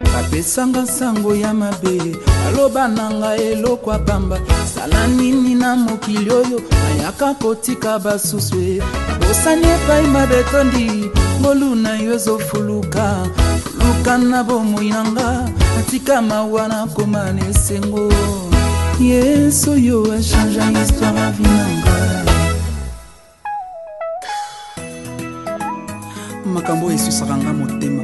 Kapesanga sango ya mabe aloba nanga eloko pamba sala nini na mokili oyo ayaka kotika basuswe bosani epai mabetondi ngolu na yo ezofuluka fuluka na bomoi nanga atika mawa na koma na esengo yesu yo achange histoire ya vie nanga makambo esusaka nga motema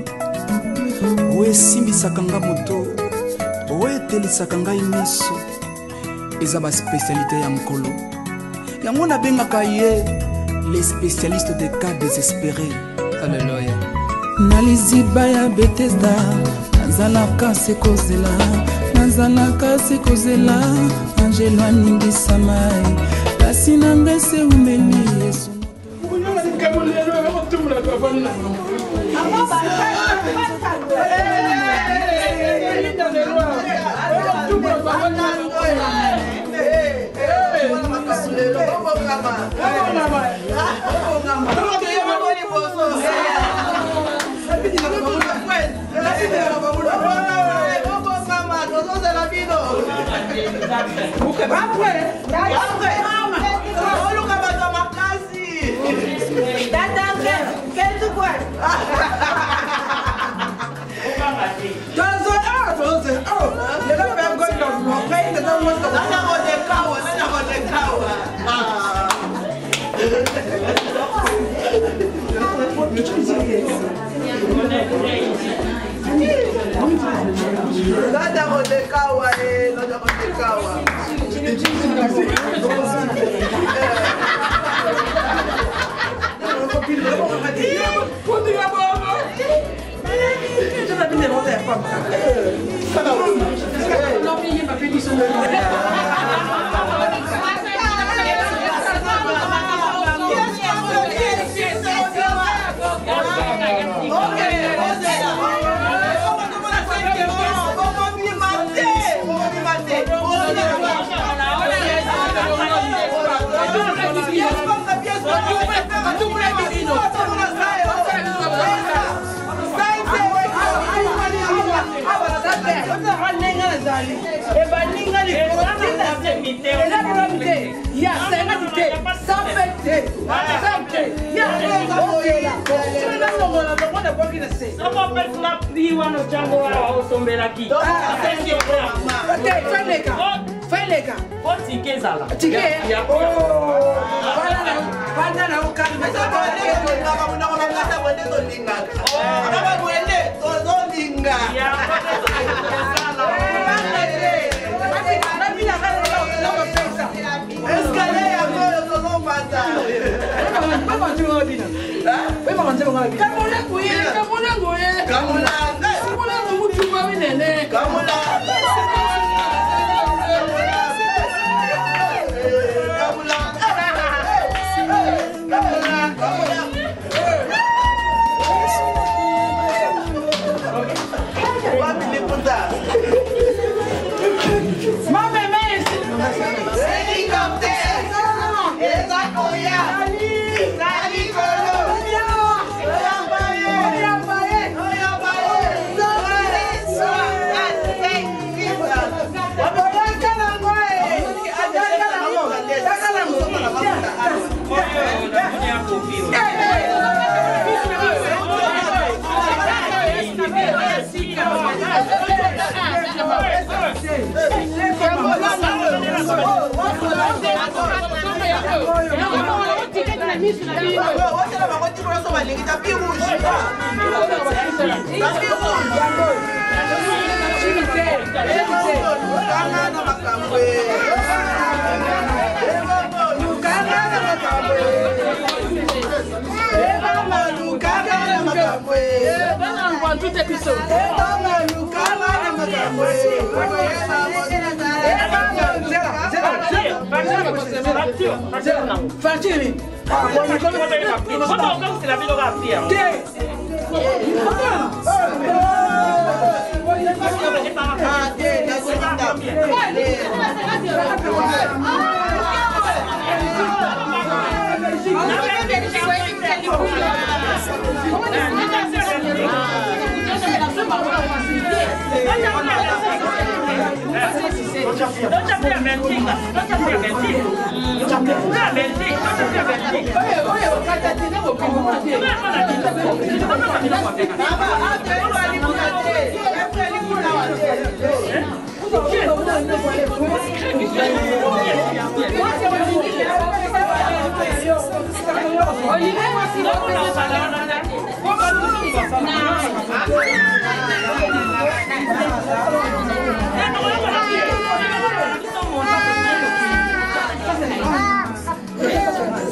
oyo esimbisaka nga moto oyo etelisaka ngai miso eza baspécialité ya mokolo yango nabengaka ye les spécialistes de cas désespérés. Alléluia. Na liziba ya Bethesda nazalaka se kozela angelo aningisa mai kasi na ngai se umeli yesu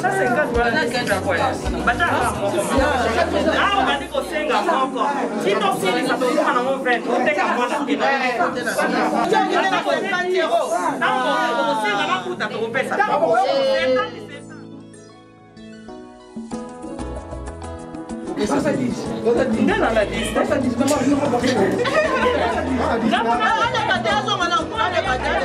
Ça c'est quand tu vas la laisser la quoi. Bata ah on va dire qu'on s'enga encore. Si ton fils ça peut pas dans mon frère, on t'es qu'à moi là. Tu as dit que c'est pas zéro. Non, on sait vraiment pour ta trompette ça. Ça ça dit. Non non la dit. Ça dit comment je peux pas. Là on a pas d'asso maintenant, on a pas d'asso.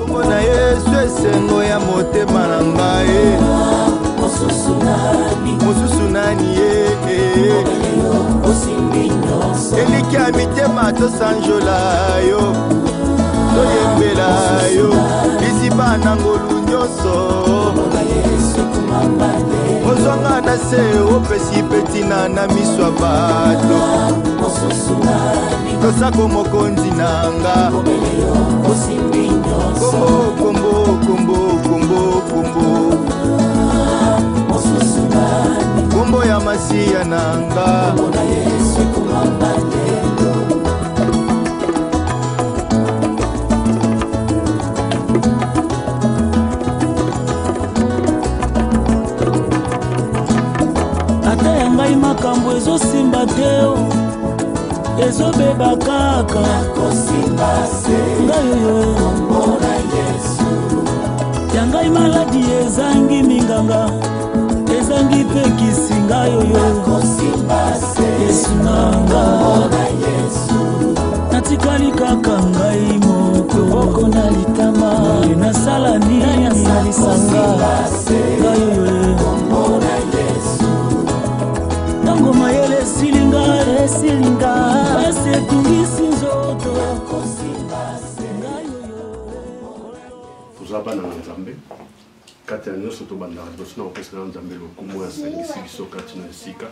Mona Yesu esengo ya motema na ngai mosusu nani eliki ya mitema tosanjola yo toyembela yo liziba na ngolu nyonso ozwanga na se opesi petina na miso ya bato tosako mokonzi nanga kombo kombo kombo kombo kombo kombo ya masiya nanga ata ya ngai makambo ezosimba te ezobeba kaka ngai oyo ya ngai maladi ezangi minganga ezangi pe kisi ngai oyo yesu nanga natikali kaka ngai moko na litama nasala nini nalisanga ngai oyo ntango mayele esilinga basi etungisi nzoto toza bana na nzambe kati ya nyonso tobandaka liboso na kopesa na nzambe lokumu asangisi biso kati na esika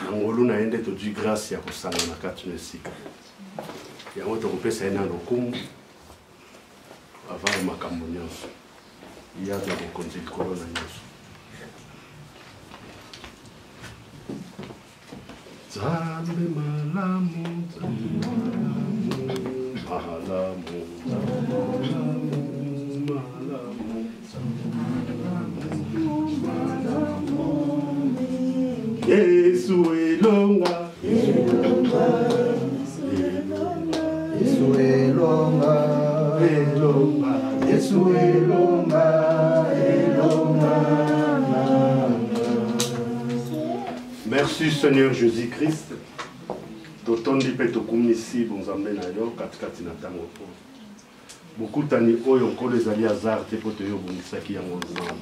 na ngolu na ye nde tozwi grâce ya kosangana kati na esika yango tokopesa ye na lokumu avant makambo nyonso yaza bokonzi likolo na nyonso Zambe malamu, zambe malamu, Yesu elonga, Yesu elonga, elonga, Yesu elonga, elonga. Merci Seigneur Jésus-Christ. Totondi pe tokumisi bonzambe na yo katikati na tango po. Bokutani oyo nkolo ezali hasard te po toyo bongisaki yango nzambe.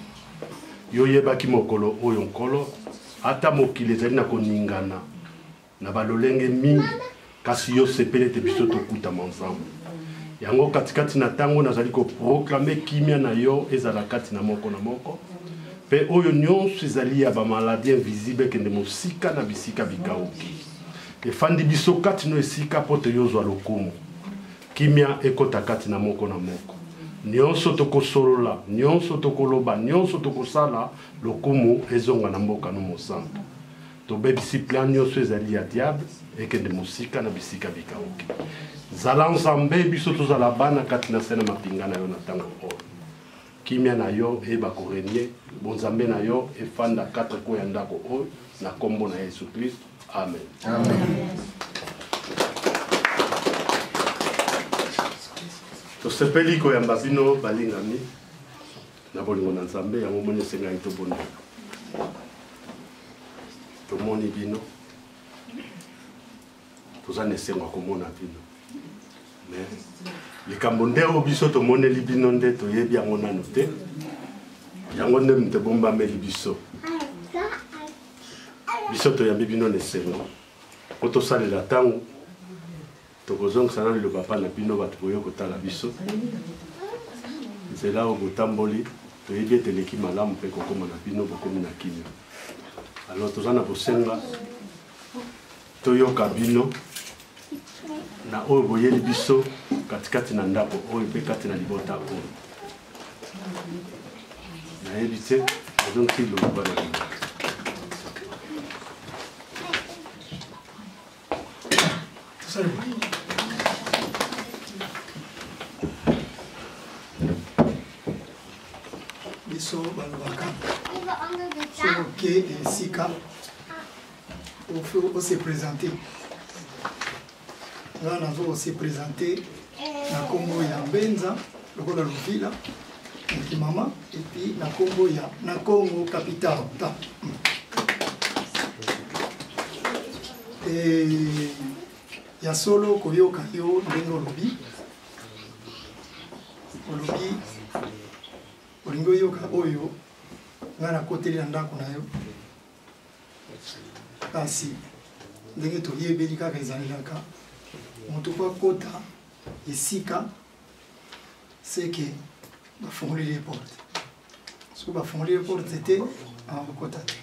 Yo yebaki mokolo oyo nkolo ata mokili ezali na koningana na balolenge mingi kasi yo sepele te biso tokutama nzambe. yango katikati na tango nazali ko proclamer kimia na yo ezala kati na moko na moko pe oyo nyonso ezali ya ba maladie invisible kende mosika na bisika bikauki efandi biso kati no esika poto yozwa lokumu kimia ekota kati na moko nyonso tokosolola nyonso tokoloba nyonso tokosala lokumu ezonga na mboka no mosantu tobebisi plan nyonso ezali ya diable ekende mosika na bisika bikauki zala nzambe biso tozala bana kati na sena mapinga na yo na ntango oyo kimia na yo eyeba korenie bonzambe na yo efanda 4 ko ya ndako oyo na kombo na Yesu Kristo amen, amen. Tosepeli koyamba bino balingami na bolingo na nzambe yango moni esengai tobondela tomoni bino toza na esengo komona bino mais likambo nde oyo biso tomoneli bino nde toyebi yango nano te yango nde moto ebombameli biso toyambi bino na esengo po tosalela ntango tokozongisa na liloba pa na bino bato boyo kotala biso nzela oyo botamboli toyebi ete eleki malamu mpe kokóma na bino bokomi na kimia alors toza na bosenga toyoka bino na oyo boyeli biso katikati na ndako oyo mpe kati na libota oyo nayebi te azongisi liloba na bino biso balobaka soki esika on se présenter nga nazo se présenter na kombo ya Mbenza lokola Luvila mama et puis na kombo ya na Congo capital ta ya solo koyoka yo ndenge olobi olingo yoka oyo nga nakoteli na ndako na yo kasi ndenge toyebeli kaka ezalelaka moto po akota esika seke bafungoli les portes soki bafungoli les portes te akokota te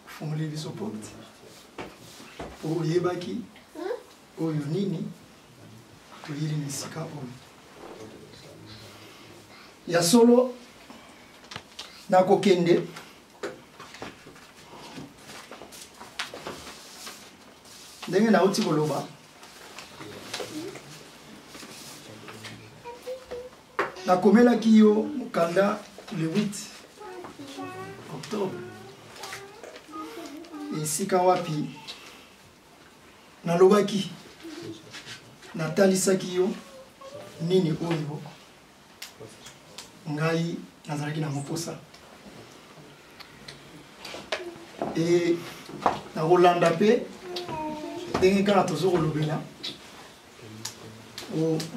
bafungoli biso porte po oyebaki oyo nini toyeli na esika oyo ya solo nakokende ndenge nauti koloba nakomelaki yo mokanda le 8 octobre esika wapi nalobaki natalisaki yo nini oyo ngai nazalaki na moposa e nakolanda mpe ndenge kaka tozokolobela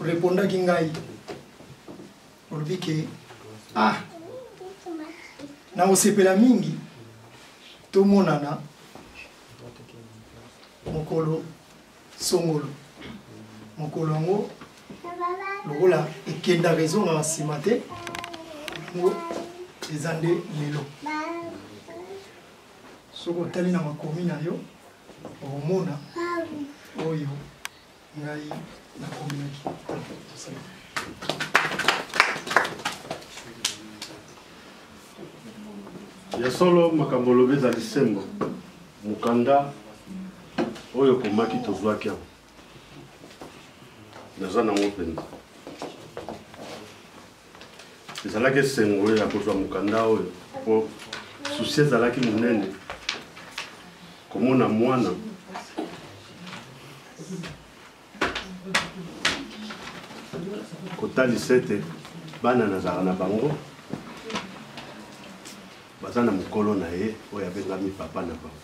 orepondaki ngai olobi ke nakosepela mingi tomonana mokolo songolo mokolo yango lokola ekendaka ezongaka nsima te yango eza nde lelo soki otali na makomi na yo okomona oyo ngai nakominaki ya solo makambo olobi ezali sembo mokanda oyo komaki tozwaki yango naza nango mpenza ezalaki esengo oyo ya kozwa mokanda oyo po susi ezalaki monene komona mwana kotalisa ete bana nazala na bango baza na mokolo na ye oyo abengami papa na bango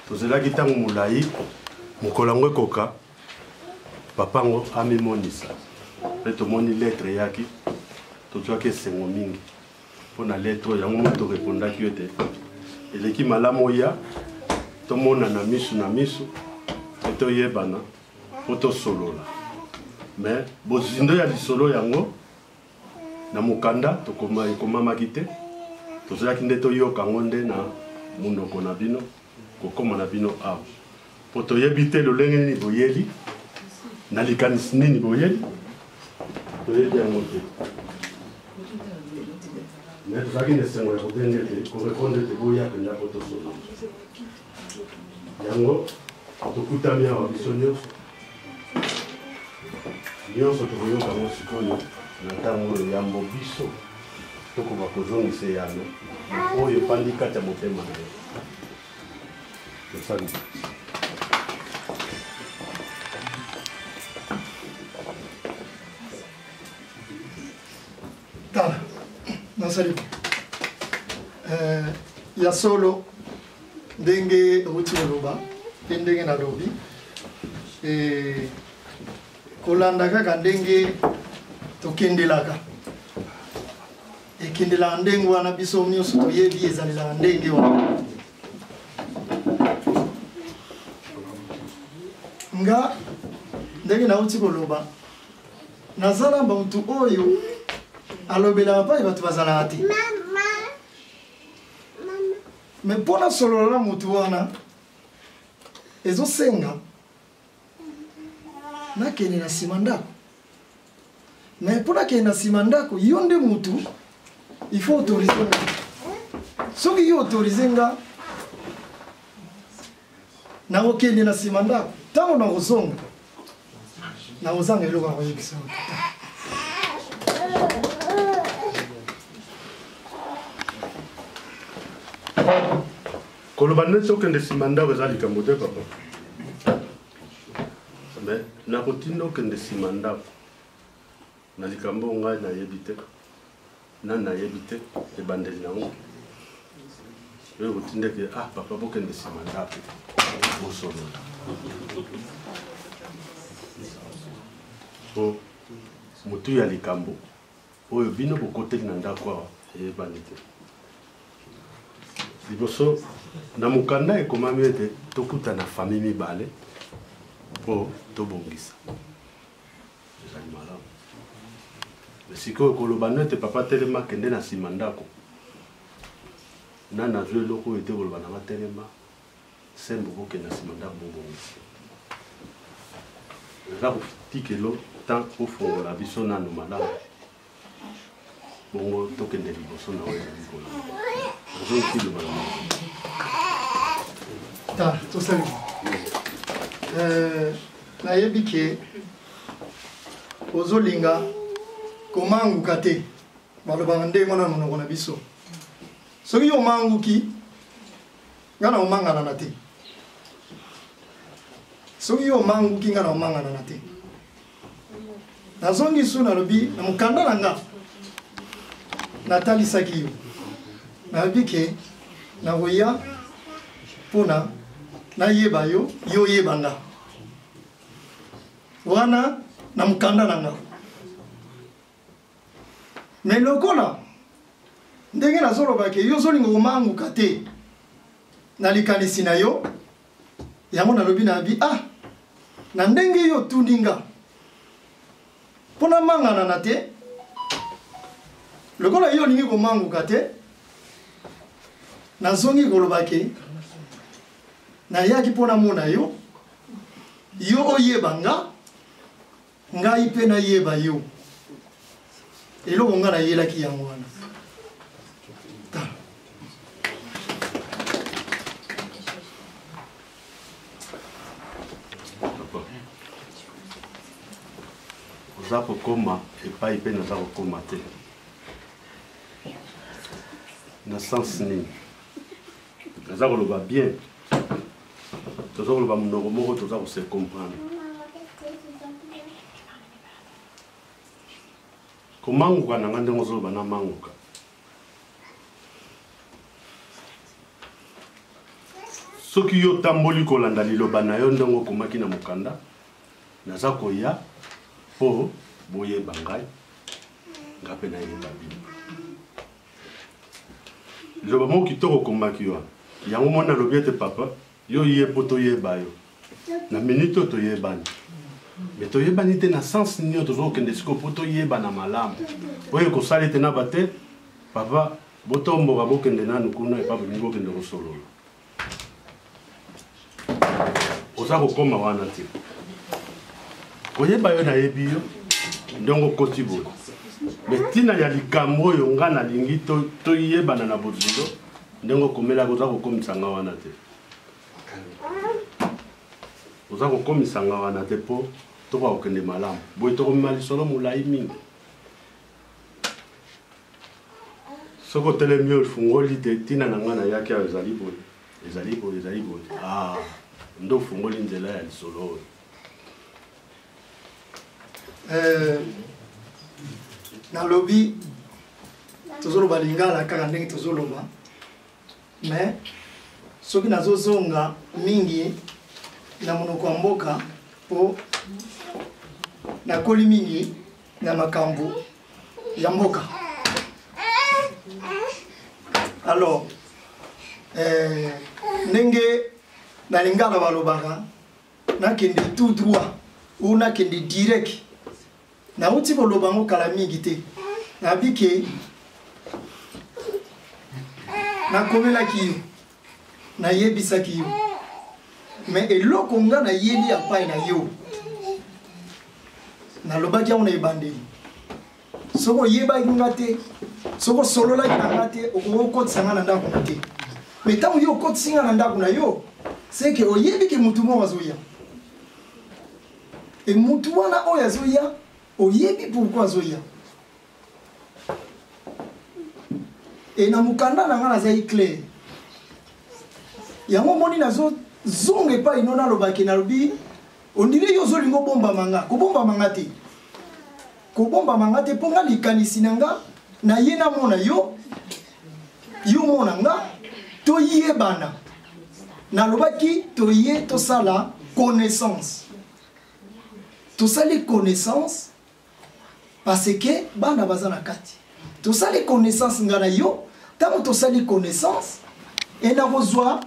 tozelaki ntango molai mokolo yango ekoka papa ngo amimonisa mpe tomoni lettre eyaki tozwaki esengo mingi mpo na lettre oyo yango moto repondaki ete eleki malamu oya tomona na misu toyebana po tosolola mais bozindo ya lisolo yango na mokanda ekomamaki te tozalaki nde toyoka yango nde na monoko na bino kokoma na bino awa po toyebi te lolenge nini boyeli na likanisi nini boyeli toyebi yango te mais tozalaki na esengo ya kodenge te korekonde te boya mpenza po tosolola yango tokutami awa biso nyonso tokoyoka ngo sikoyo na ntango oyo yambo biso tokoka kozongisa yano oyo epandi kati ya motema na yo tosali tala nasali ya solo ndenge euti koloba mpe ndenge nalobi kolanda kaka ndenge tokendelaka ekendelaka ndenge wana biso nyonso toyebi ezalelaka ndenge wana nga ndenge nauti koloba naza na bamutu oyo alobelaka mpai bato bazalaka te me mpo na solola na mutu wana ezosenga nakende na nsima ndako me mpo nakende na nsima ndako yo nde mutu ifo autorize nga soki yo autorize nga nakokende na nsima ndako ntango nakozonga nakozanga eloko akoyebisa koloba neti okende nsima ndako eza likambo te papa mais nakotinda okende nsima ndako na likambo ngai nayebi te nayebi te ebandeli nango oyo kotindeke papa bokende nsima ndako bosolola po motu ya likambo oyo bino bokoteli na ndako awa eyebani te liboso na mokanda ekomami ete tokuta na famille mibale po tobongisa ezali malamu sikoyo koloba no ete papa telema kende na nsima ndako na nazwi eloko oyo ete koloba nanga telema sembo kokende na nsima ndako bobongisa eza kotikelo tan ofongola biso nano malamu bongo tokende liboso na oyo ezali koloba azokiloba ta tosali nayebi ke ozolinga komanguka te balobaka ndenge wana na monoko na biso soki yo omanguki nga na omanganana te soki yo omanguki nga na omanganana te nazongi su nalobi na mokanda na nga natalisaki yo nayebi ke nakoya mpona nayeba yo yo oyeba nga wana na mokanda na nga me lokola ndenge nazolobake yo ozolinga komanguka te na likanisi na yo yango nalobi nabi na ndenge yo otundi nga mpo namanganana te lokola yo olingi komanguka te nazongi kolobake nayaki mpo namona yo yo oyeba nga ngai mpe nayeba yo eloko nga nayelaki yango wana oza kokoma epai mpe naza kokoma te na sens nini naza koloba bien toza koloba monoko moko toza kose comprendre komanguka na nga ndenge ozoloba na manguka soki yo otamboli kolanda liloba na yo ndenge okomaki na mokanda naza koya mpo boyeba ngai nga mpe nayeba bino liloba moko kitoko okomaki yo yango mwana alobi ete papa yo ye mpo toyeba yo na minute toyebani mais toyebani te na sens nini tozokende siko po toyebana malamu oyo kosala te na bate papa botomboka bokende nanu kuna epa bolingi bokende kosolola oza kokoma wana te koyeba yo nayebi yo ndenge okoti boye me ntina ya likambo oyo nga nalingi toyebana na bozilo ndenge okomelaka oza kokomisanga wana te oza kokomisanga wana te mpo tokoka kokende malamu boye tokomema lisolo molai mingi soki otelemi oyo fungoli te ntina na nga nayaki ayo ezali boye ezali boye ezali boye nde ofungoli nzela ya lisolo oyo nalobi tozoloba lingala kaka ndenge tozoloba mais soki nazozonga mingi na monoko ya mboka mpo nakoli mingi na makambo ya mboka alors ndenge na lingala balobaka nakende tout droit ou nakende direct nauti koloba ngo kala mingi te nabike nakomelaki yo nayebisaki yo mais eloko nga nayebi apai na yo nalobaki yango na ebandeli soko oyebaki nga te soko osololaki na nga te okokotisa nga na ndako na te mais ntango yo okotisi nga na ndako na yo seke oyebi ke mutu moko azoya e mutu wana oyo azoya oyebi pourquoi azoya e na mokanda na nga nazali clair yango moni nazozonga epai ino nalobaki nalobi ondire yo ozolinga obombama nga kobombama nga te kobombama nga te mpo nga likanisi na nga naye namona yo yo mona nga toyebana nalobaki toye tosala connaissance tosali connaissance parce que bana baza na kati tosali connaissance nga na yo ntango tosali connaissance e nakozwa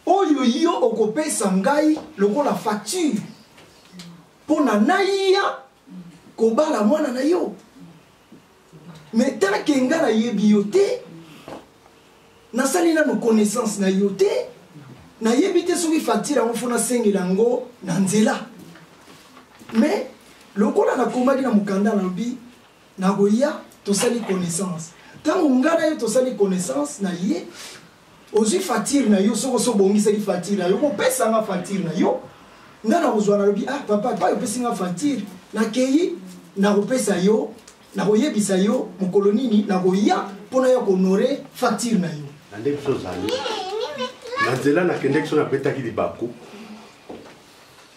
oyo yo okopesa ngai lokola facture mpo na naya kobala mwana na yo mais tanke nga nayebi yo te nasali nano connaissance na yo te nayebi te soki facture yango mpo nasengela yango na nzela mais lokola nakomaki na mokanda nalobi nakoya tosali connaissance ntango nga na yo tosali connaissance na ye ozwi facture na yo soko osobongisaki facture na yo kopesa nga facture na yo nga nakozwa nalobi ah papa pa opesi nga facture nakei nakopesa yo nakoyebisa yo mokolo nini nakoya mpona yo kohonore facture na yo na ndenge so ozali na nzela nakendeki so nabetaki libaku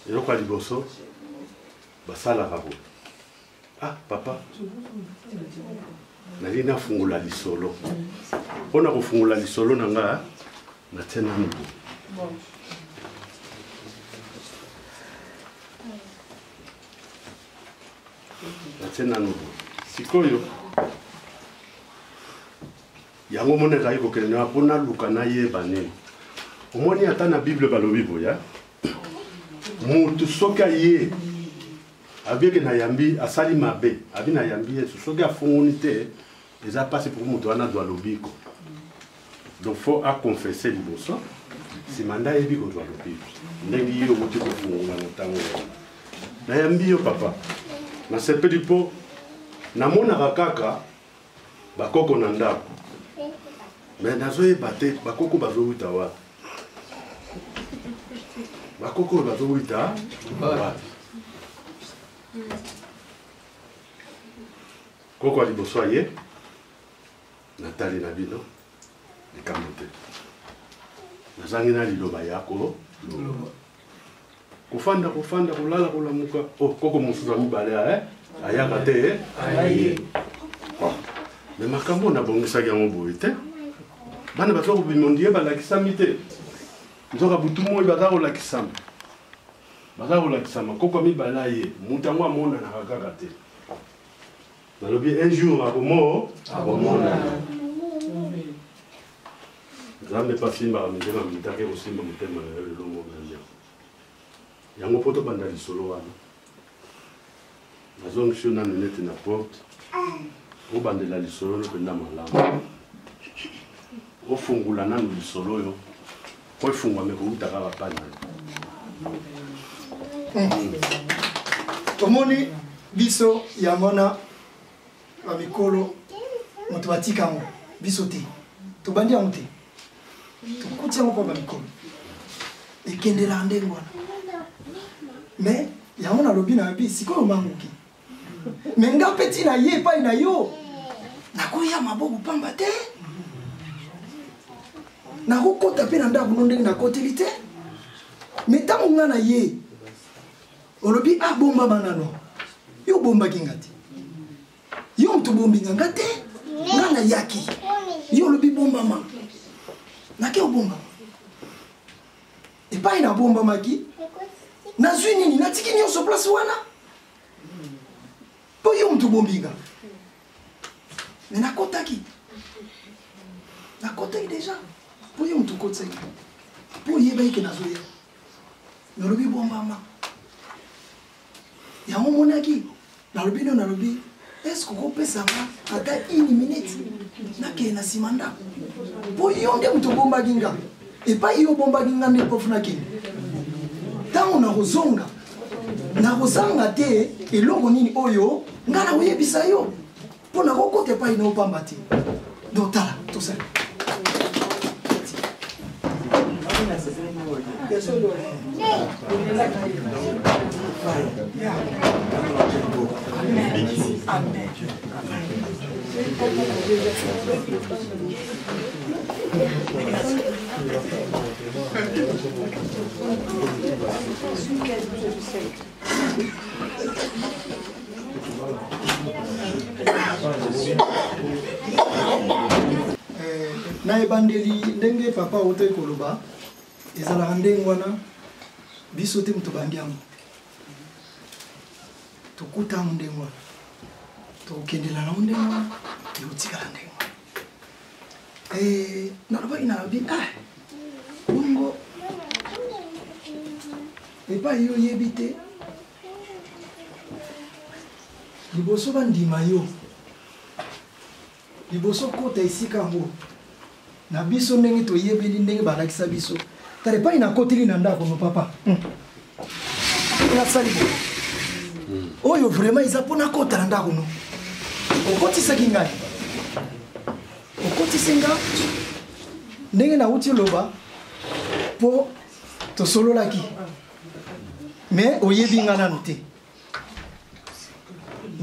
eloko ya liboso basalaka boye ah papa nali nafungula lisolo mpona kofungula lisolo na nga natia nanu natia nanu sikoyo yango mona ezali kokende na mpona luka nayeba nini omoni ata na bible balobi boya mutu soki aye abieke na yambi asali mabe abi na yambi yesu soki afunguni te eza mpasi pour mutu wana azwa lobiko donc faut aconfesse liboso nsima nde ayebi kozwa lobiko ndenge yo moti kofungula motango nayambi yo papa nasepeli mpo namonaka kaka bakoko na ndako me nazoyeba te bakoko bazowuta wapi bakoko oyo bazowuta wapi koko ya liboso aye natali na bino likambo te nazangi na liloba yako kofanda kofanda kolala kolamuka koko mosusu ya mibale ayaka te me makambo nabongisaki yango boye te bana baza kobimondie balakisami te nzoka butu moi baza kolakisama koko ya mibale aye mutu yango amonanaka kaka te nalobi un jour akomonana nzambe epasimbaka mitema mitake kosimba motema na yo lelongo na nzela yango po tobanda lisolo wana nazongi sio nano nete na porte obandela lisolo no mpenza malamu ofungula nano lisolo oyo po efungwame kouta kaka pana tomoni biso yango na bamikolo moto batika yango biso te tobandi yango te tokuti yango mpo bamikolo ekendela ndenge wana me yango nalobi na yabi sikoyo manguki me nga peti na ye epai na yo nakoya maboko pamba te nakokota mpe na ndako no ndenge nakoteli te me ntango nga na ye olobi abombama nano yo obombaki nga te yo moto bombinga nga te nga na yaki yo olobi bombama nake obombama epai na bombamaki nazwi nini natiki nyonso place wana mpo yo moto bombinga me nakotaki deja mpo yo moto kotisaki mpo oyeba eke nazoya nalobi bombama yango monaki nalobi no nalobi eske okopesanga ata 1 minute nakende na nsima ndako mpo yo nde moto obombaki nga epai yo obombaki nga nde prof nakende ntango nakozanga te eloko nini oyo nga nakoyebisa yo mpo nakokota epai na opamba te donc tala tosala na ebandeli ndenge papa ote koloba ezalaka ndenge wana biso te moto bandi yango tokuta yango ndenge wana tokendela nango ndenge wana ekotikala ndenge wana nalobaki nalobi bongo epai yo oyebi te liboso bandima yo liboso kota esika yango na biso ndenge toyebeli ndenge balakisa biso tala epai nakoteli na ndako no papa nasali bo oyo vraiment eza mpona kota na ndako no okotisaki ngai okotisi nga ndenge nauti loba mpo tosololaki me oyebi nga nano te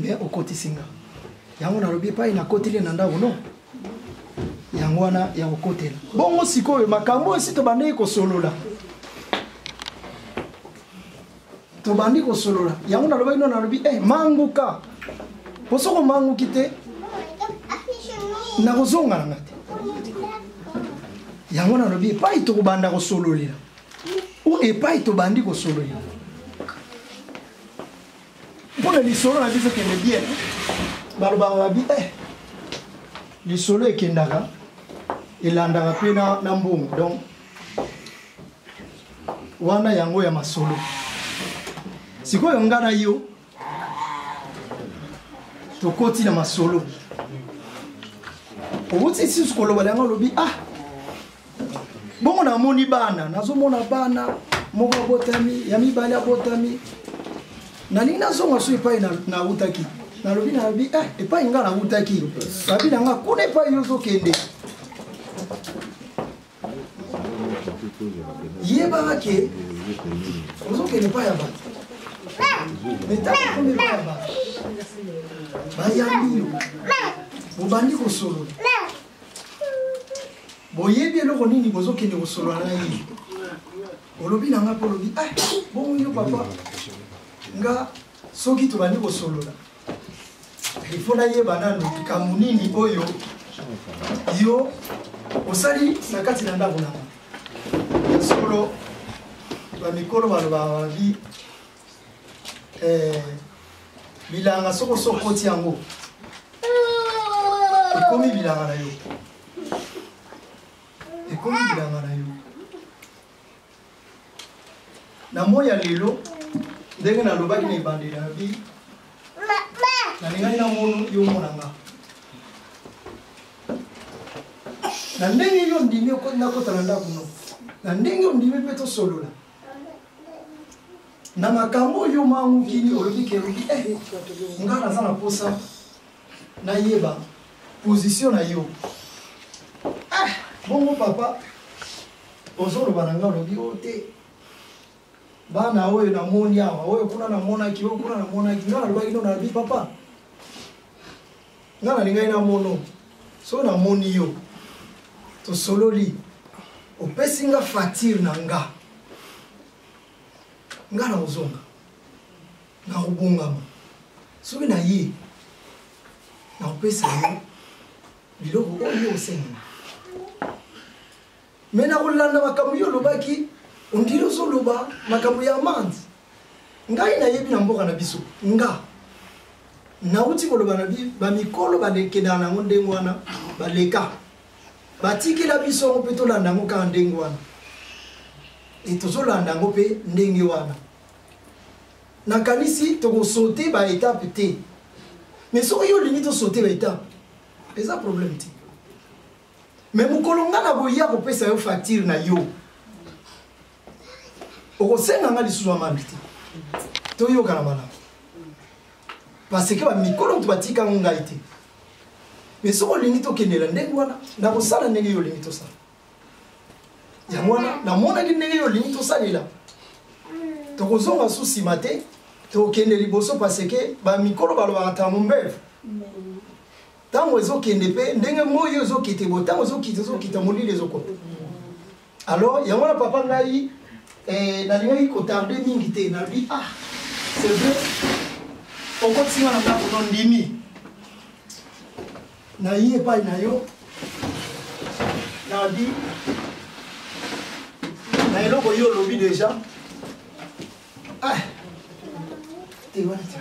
me okotisi nga yango nalobi epai nakoteli na ndako no yango wana ya kokotela bongo sikoyo makambo esi tobandeki kosolola yango nalobaki no nalobi manguka po soko manguki te nakozonga nanga te yango nalobi epai tokobanda kosololela o epai tobandi kosololela mpona lisolo na biso kende bien balobaka babi lisolo ekendaka elandaka mpe na mbongo donc wana yango ya masolo sikoyo nga na yo tokoti na masolo outi sisi koloba yango olobi bongo namoni bana nazomona bana moko abotami ya mibale abotami nalingi nazonga so epai nautaki nalobi epai nga nautaki babi nanga kuna epai yo ozokende yebaka ke ozokende epai ya bato metakokoma epai ya bato bayambi yo bobandi kosolola boyebi eloko nini bozokende kosolola na ye olobi nanga mpo olobi bongo yo papa nga soki tobandi kosolola ifo nayeba nano likambo nini oyo yo osali na kati na ndako nanga solo bamikolo balobaka babi bilanga soko sokoti yango ekomi bilanga na yo na moya lelo ndenge nalobaki na ebandeli na bi nalingaki na mono yo monanga na ndenge yo ndimi okoti nakota na ndako no na ndenge yo ndimi mpe tosolola na makambo oyo mangukini olobi kelobi nga naza na posa nayeba position na yo bongo papa ozoloba na nga olobi o te bana oyo namoni awa oyo kuna namonaki oyo kuna namonaki nga nalobaki no nalobi papa nga nalingai namono so namoni yo tosololi opesi nga fatire na nga nga na ozonga na kobongama soki na ye na kopesa yo biloko oyo osenga me na kolanda makambo yo olobaki ondiri ozoloba makambo ya amande ngai nayebi na mboka na biso nga nauti koloba na bamikolo balekendaka nango ndenge wana baleka batikela biso yango mpe tolanda yango kaka ndenge wana tozolanda yango mpe ndenge wana nakanisi tokosote baetape te mais soki yo olingi tosote baetape eza problème te mais mokolo nga na boya kopesa yo facture na yo okosenga nga lisusu amandi te toyokana malamu parce que bamikolo moto batikanga ngai te mais soki olingi tokendela ndenge wana nakosala ndenge yo olingi tosala yango wana namonaki ndenge yo olingi tosalela tokozonga su nsima te tokende liboso parce que bamikolo balobaka ntango mbeve ntango ezokende mpe ndenge moyo ezokite bo ntango ezokita molili ezokota alors yango wana papa ngai nalingaki kotarde mingi te nalobi c'est vrai okotinga na ndako no ndimi nayi epai na yo nalobi na eloko yo olobi déjà te wana te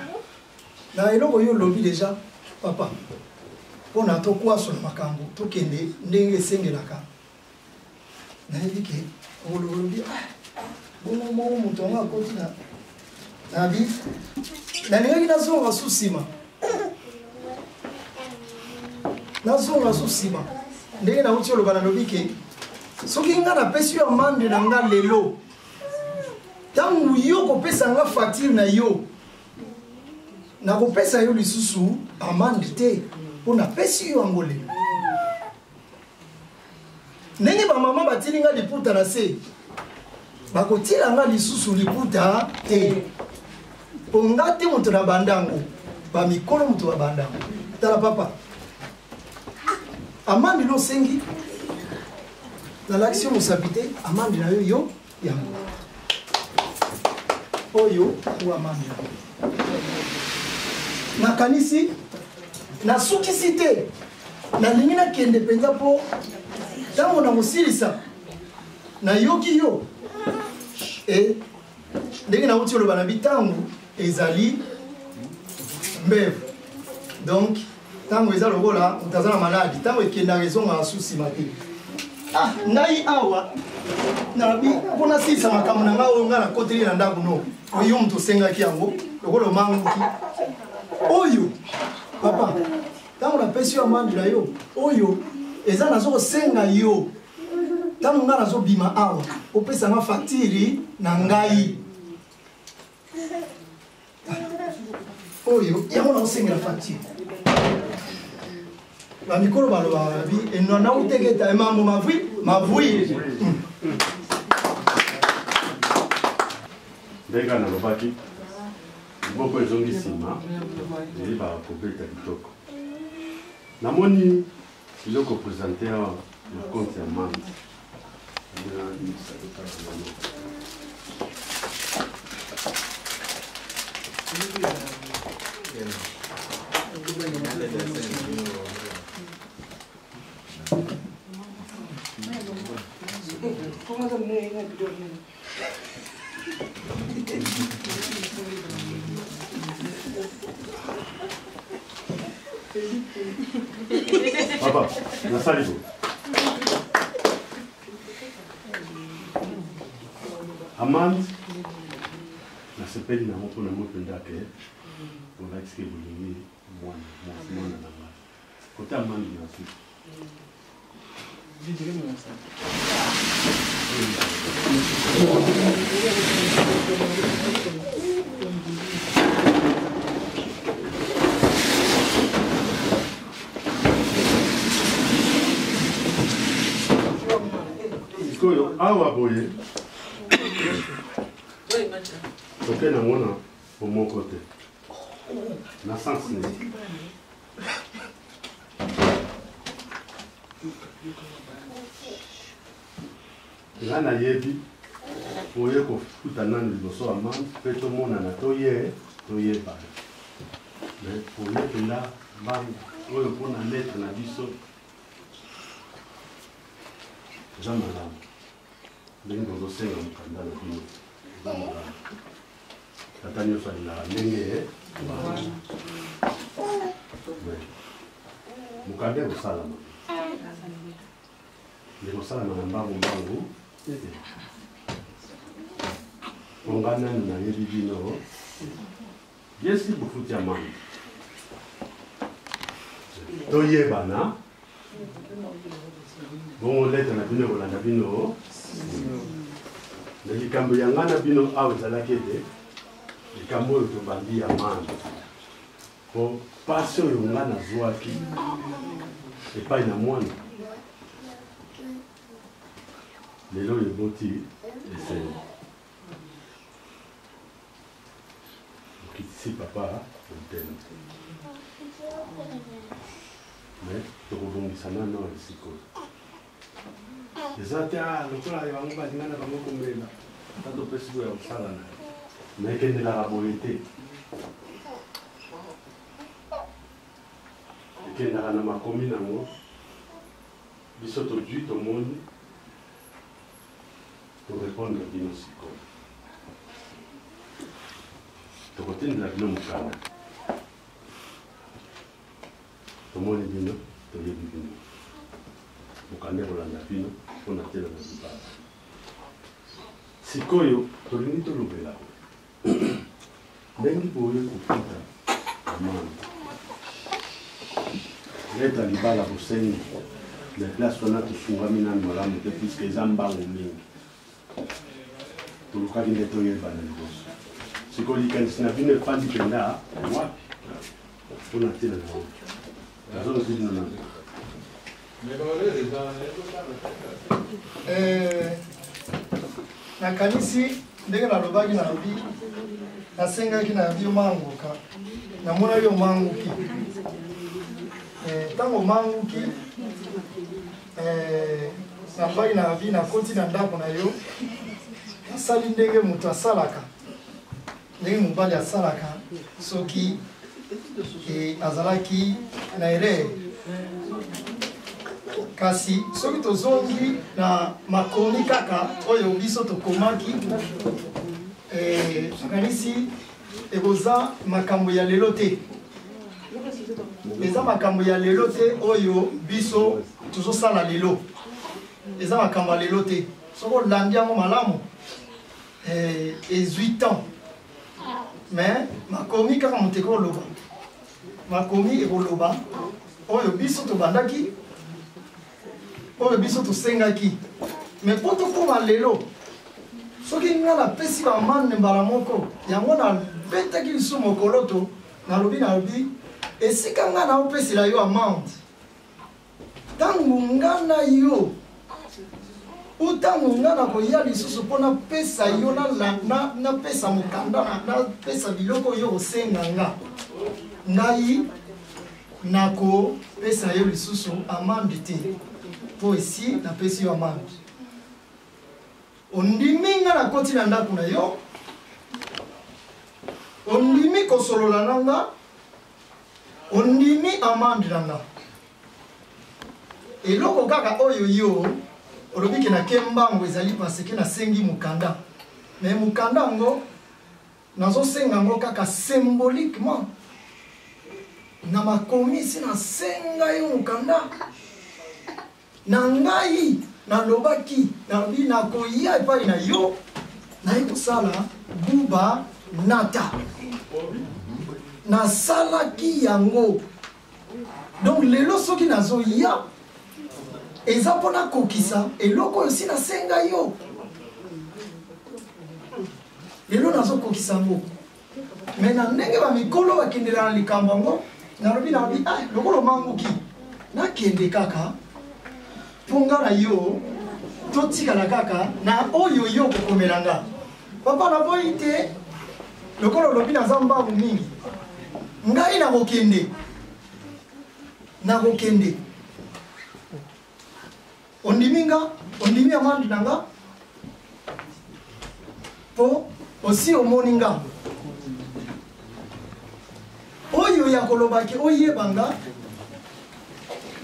na eloko yo olobi déjà papa mpona tokwasola makambo tokende ndenge esengelaka nayebi ke olobi bongo moko moto yango akoti nabi nalingaki nazonga su nsima ndenge nauti oloba nalobi ke soki nga napesi yo amande na nga lelo ntango yo kopesa nga facture na yo nakopesa yo lisusu amande te mpo napesi yo yango lelo ndenge bamama batili nga liputa na se bakotila nga lisusu liputa te mpo nga te moto na bandango bamikolo moto na bandango tala papa amande no sengi nalakisi yo mosapi te amande na yo yango oyo o amande yango nakanisi nasukisi te nalingi nakende mpenza mpo ntango na kosilisa nayoki yo ndenge nauti oloba na bitango ezali mbeve donc ntango eza lokola moto aza na maladi ntango ekendaka ezongaka su nsima te ngai awa nalobi mpo nasilisa makambo na ngai oyo ngai nakoteli na ndako no oyo moto osengaki yango lokola omanguki oyo papa ntango napesi yo amande na yo oyo eza nazokosenga yo ntango ngai nazobima awa opesa nga facture na ngai oyo yango nakosengela facture bamikolo balobaka bi enona uteketa emambo mavui ndenge nalobaki liboko ezongi nsima eyebaka kobeta kitoko namoni biloko présente awa na compte ya mande Papa, nasali bo. Amande nasepeli nango mpona mopenda ke olakisike bolingi mwana na ngai kote amandi na suki sikoyo awa boye toke nango na bomoko te na sens ne nga nayebi oye kofuta nani liboso ya mane mpe tomonana toyebana mais oyebela mbangu oyo mpona letre na biso eza malamu ndenge bozosenga mokanda na bino eza malamu tata nyonso alingaka ndenge mokanda ekosalama ekosalama na mbangu onga nani nayebi bino biesi bofuti ya mane toyebana bongo lete na bino ekolanda bino na likambo yanga na bino awa ezalaki ete likambo oyo tobandi ya mane po pasi oyo nga nazwaki epai na mwana lelo eboti eseni okitisi papa motema mais tokobongisa nano esikoyo eza te lokola bango balinga na bango komela ata topesi boya kosala na ye mais ekendelaka boye te ekendaka na makomi nango biso todwi tomoni torépondre bino sikoyo tokotindela bino mokanda tomoni bino toyebi bino mokanda ekolanda bino mpona tela na libala sikoyo tolingi tolobela ndenge boye kofuta amande leta libala bosengi na place wana tosungami nani malamu te puiske eza mbango mingi tolukaki nde toyebana liboso sikoyo likanisi na bino efandi mpenza wapi mpona tela na bango azolobino na nakanisi ndenge nalobaki na lobi nasengaki na yo manguka namona yo manguki ntango manguki nambaki na vi nakoti na ndako na yo nasali ndenge moto asalaka ndenge mobali asalaka soki azalaki na erreur kasi soki tozongi na makomi kaka oyo biso tokomaki nakanisi ekoza makambo ya lelo te eza makambo ya lelo te oyo biso tozosala lelo eza makambo ya lelo te soki olandi yango malamu ezwi temps mais makomi kaka moto ekoloba makomi ekoloba oyo biso tobandaki oyo biso tosengaki mais mpo tokoma lelo soki nga napesi bamane mbala moko yango nabetaki lisu mokolo to nalobi esika nga naopesela yo amande ntango nga na yo utango nga nakoya lisusu mpo napesa yo napesa mokanda napesa biloko oyo kosenga nga ngai nakopesa yo lisusu amande te mpo esi napesi yo amande ondimi nga nakoti na ndako na yo ondimi kosolola na nga ondimi amande na nga eloko kaka oyo yo olobiki nake mbango ezali paseke nasengi mokanda me mokanda yango nazosenga yango kaka symboliquement na makomisi nasenga yo mokanda na ngai nalobaki nalobi nakoya epai na yo naye kosala buba nata nasalaki yango donc lelo soki nazoya eza mpona kokisa eloko oyo si nasenga yo lelo nazokokisa yango me na ndenge bamikolo bakendela na likambo yango nalobi lokolo manguki nakende kaka mpo nga na yo totikala kaka na oyo yo kokomela nga papa naboyi te lokolo olobi naza mbangu mingi ngai nakokende ondimi nga ondimi amandi na nga mpo osi omoni nga oyo ya kolobaki oyebanga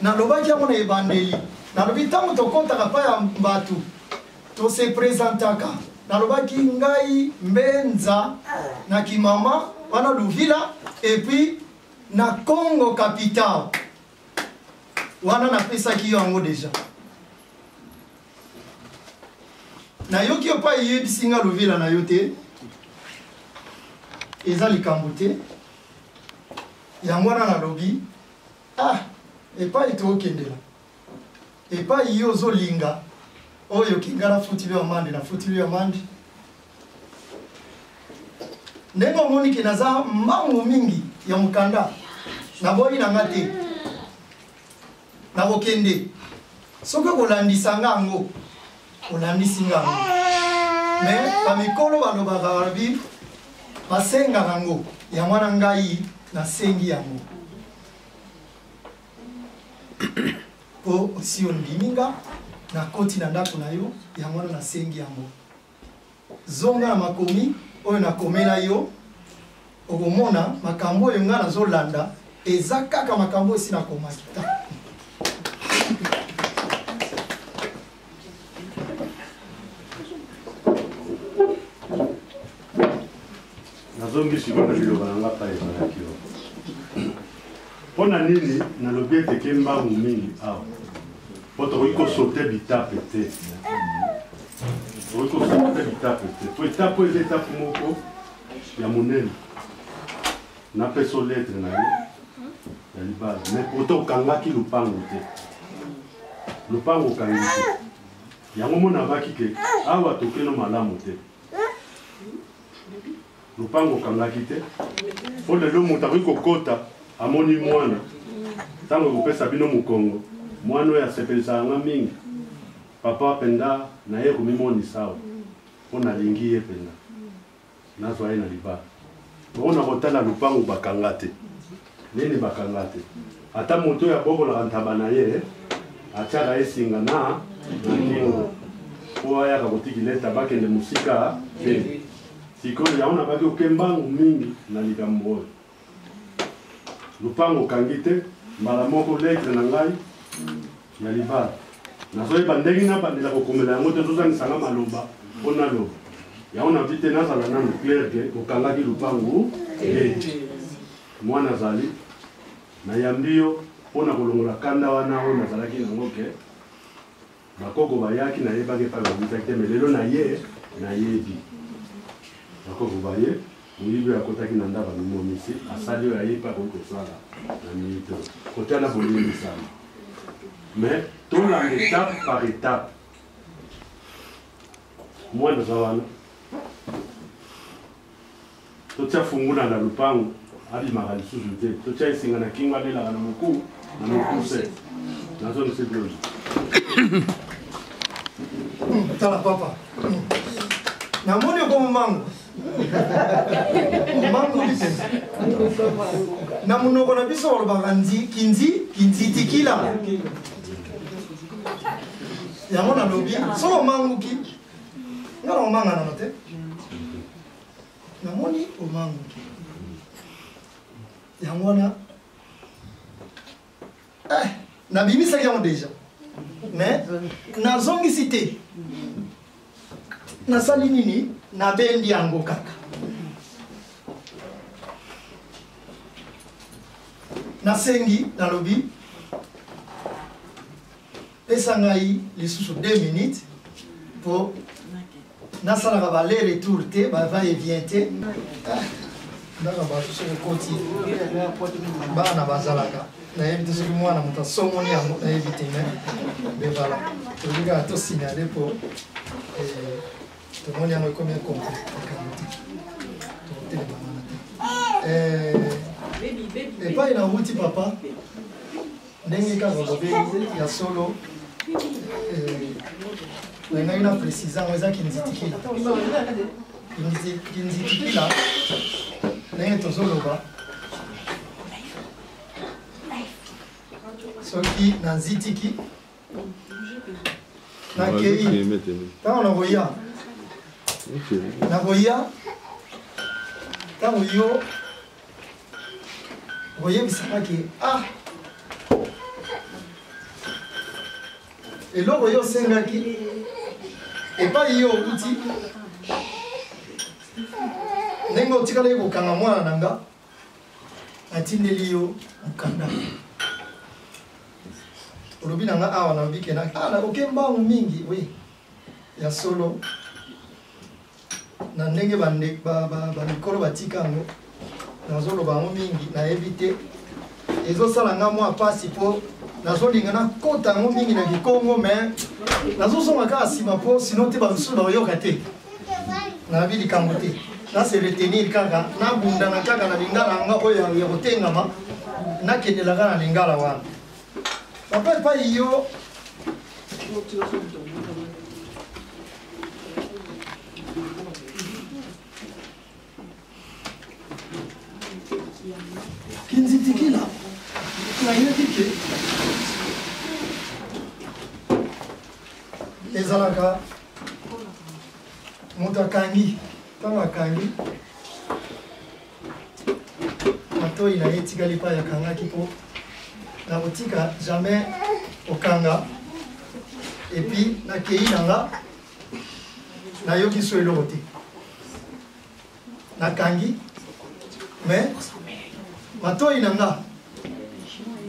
nalobaki yango na ebandeli nalobi ntango tokɔtaka pa ya bato tose présentaka nalobaki ngai mbenza na kimama wana Luvila epuis na Congo capital wana napesaki yo yango deja nayoki yo pa eyebisi nga Luvila na yo te eza likambo te yango wana nalobi epai tookendela epai yo ozolinga oyo kinga nafutili yo mandi nafutili yo mandi ndenge omoni ke naza mbangu mingi ya mokanda naboyi na nga te nakokende soki kolandisa nga yango olandisi nga yango me bamikolo balobaka balobi basengaka yango ya mwana ngai nasengi yango po osi ondimi nga nakoti na ndako na yo yango wana nasengi yango zonga na makomi oyo nakomela yo okomona makambo oyo nga nazolanda eza kaka makambo esi nakomaki ta nazongi sikoyo liloba na nga pa ezalaki yo mpo na nini nalobi ete ke mbangu mingi awa mpo tokoki kosote bitape te tokoki kosote bitape te po etape eza etape moko ya monene napesa letre na ye ya libala mais poto okangaki lupango te lupango okangi te yango mona abaki ke awa tokeno malamu te lupango okangaki te mpo lelo moto akoki kokota amoni mwana ntango ekopesa bino mokongo mwana oyo asepelisaka nga mingi papa penda na ye komimonisa awa mpo nalingi ye penda nazwa ye na libala mpona kotala lupango bakanga te nini bakanga te ata moto oyo abokolaka ntaba na ye atiaka ye singa na kingo mpo ayaka kotikileta bakende mosika te sikoyo yango nabaki oke mbangu mingi na likambo oyo lupango okangi te mbala moko letre na ngai ya libala nazoyeba ndenge nabandela kokomela yango te tozanisanga maloba mpo naloba yango nabi te nazala nano claire ke okangaki lupango mwana azali nayambi yo mpona kolongola kanda wana oyo nazalaki nango ke bakoko bayaki nayebaki epai babisaki te me lelo nayebi bakoko baye moyibi oyo akotaki na ndaba mimonisi asali oyo ayebi akoki kosala na minute kotala bolimbisama mais tolanda étape par étape mwana aza wana totia fungula na lupango abimaka lisusu te totia esinga na kingo alelaka na moku na mokuse nazonisi bilo tala papa namoni okoma mango mango bisenza na monoko na biso balobaka kinzi tikila yango nalobi soko omanguki nga na omanga nano te namoni omanguki yango wana nabimisaki yango deja mais nazongisi te nasali nini nabendi yango kaka nasengi nalobi pesa ngai lisusu 2 minutes po nasalaka balere tour te bava et vient te ndaka bato soki okoti bana bazalaka nayebi te soki mwana moto asomoni yango nayebi te me vala toyebi kaka tosignale mpo tomoni yango ekomi ekomple ekano te tokotelemangana te epai na wuti papa ndenge kaka lobeli ya solo ngai na précise yango eza kinzitikila kinzitikila ndenge tozoloba soki nanzitiki nakei ntango nakoya ntango yo koyebisakaki eloko yo osengaki epai yo okuti ndenge otikalaki kokanga mwana na nga atindeli yo mokanda olobi na nga awa nalobi kenaki nakoke mbangu mingi we ya solo na ndenge bandekolo batika yango nazoloba yango mingi nayebi te ezosala nga mwa pasi mpo nazolinga nakota yango mingi na kikongo me nazosonga kaka nsima mpo sino te bamosusu bakoyoka te nayebi likambo te nase retenir kaka nabundana kaka na lingala yanga oyo ya kotengama nakendelaka na lingala wana papa epai yo kinzitikila nayebi ke ezalaka moto akangi ntango akangi matoi na ye etikali epai akangaki mpo nakotika jamais okanga epuis nakei na nga nayoki so eloko te nakangi mais matoi na nga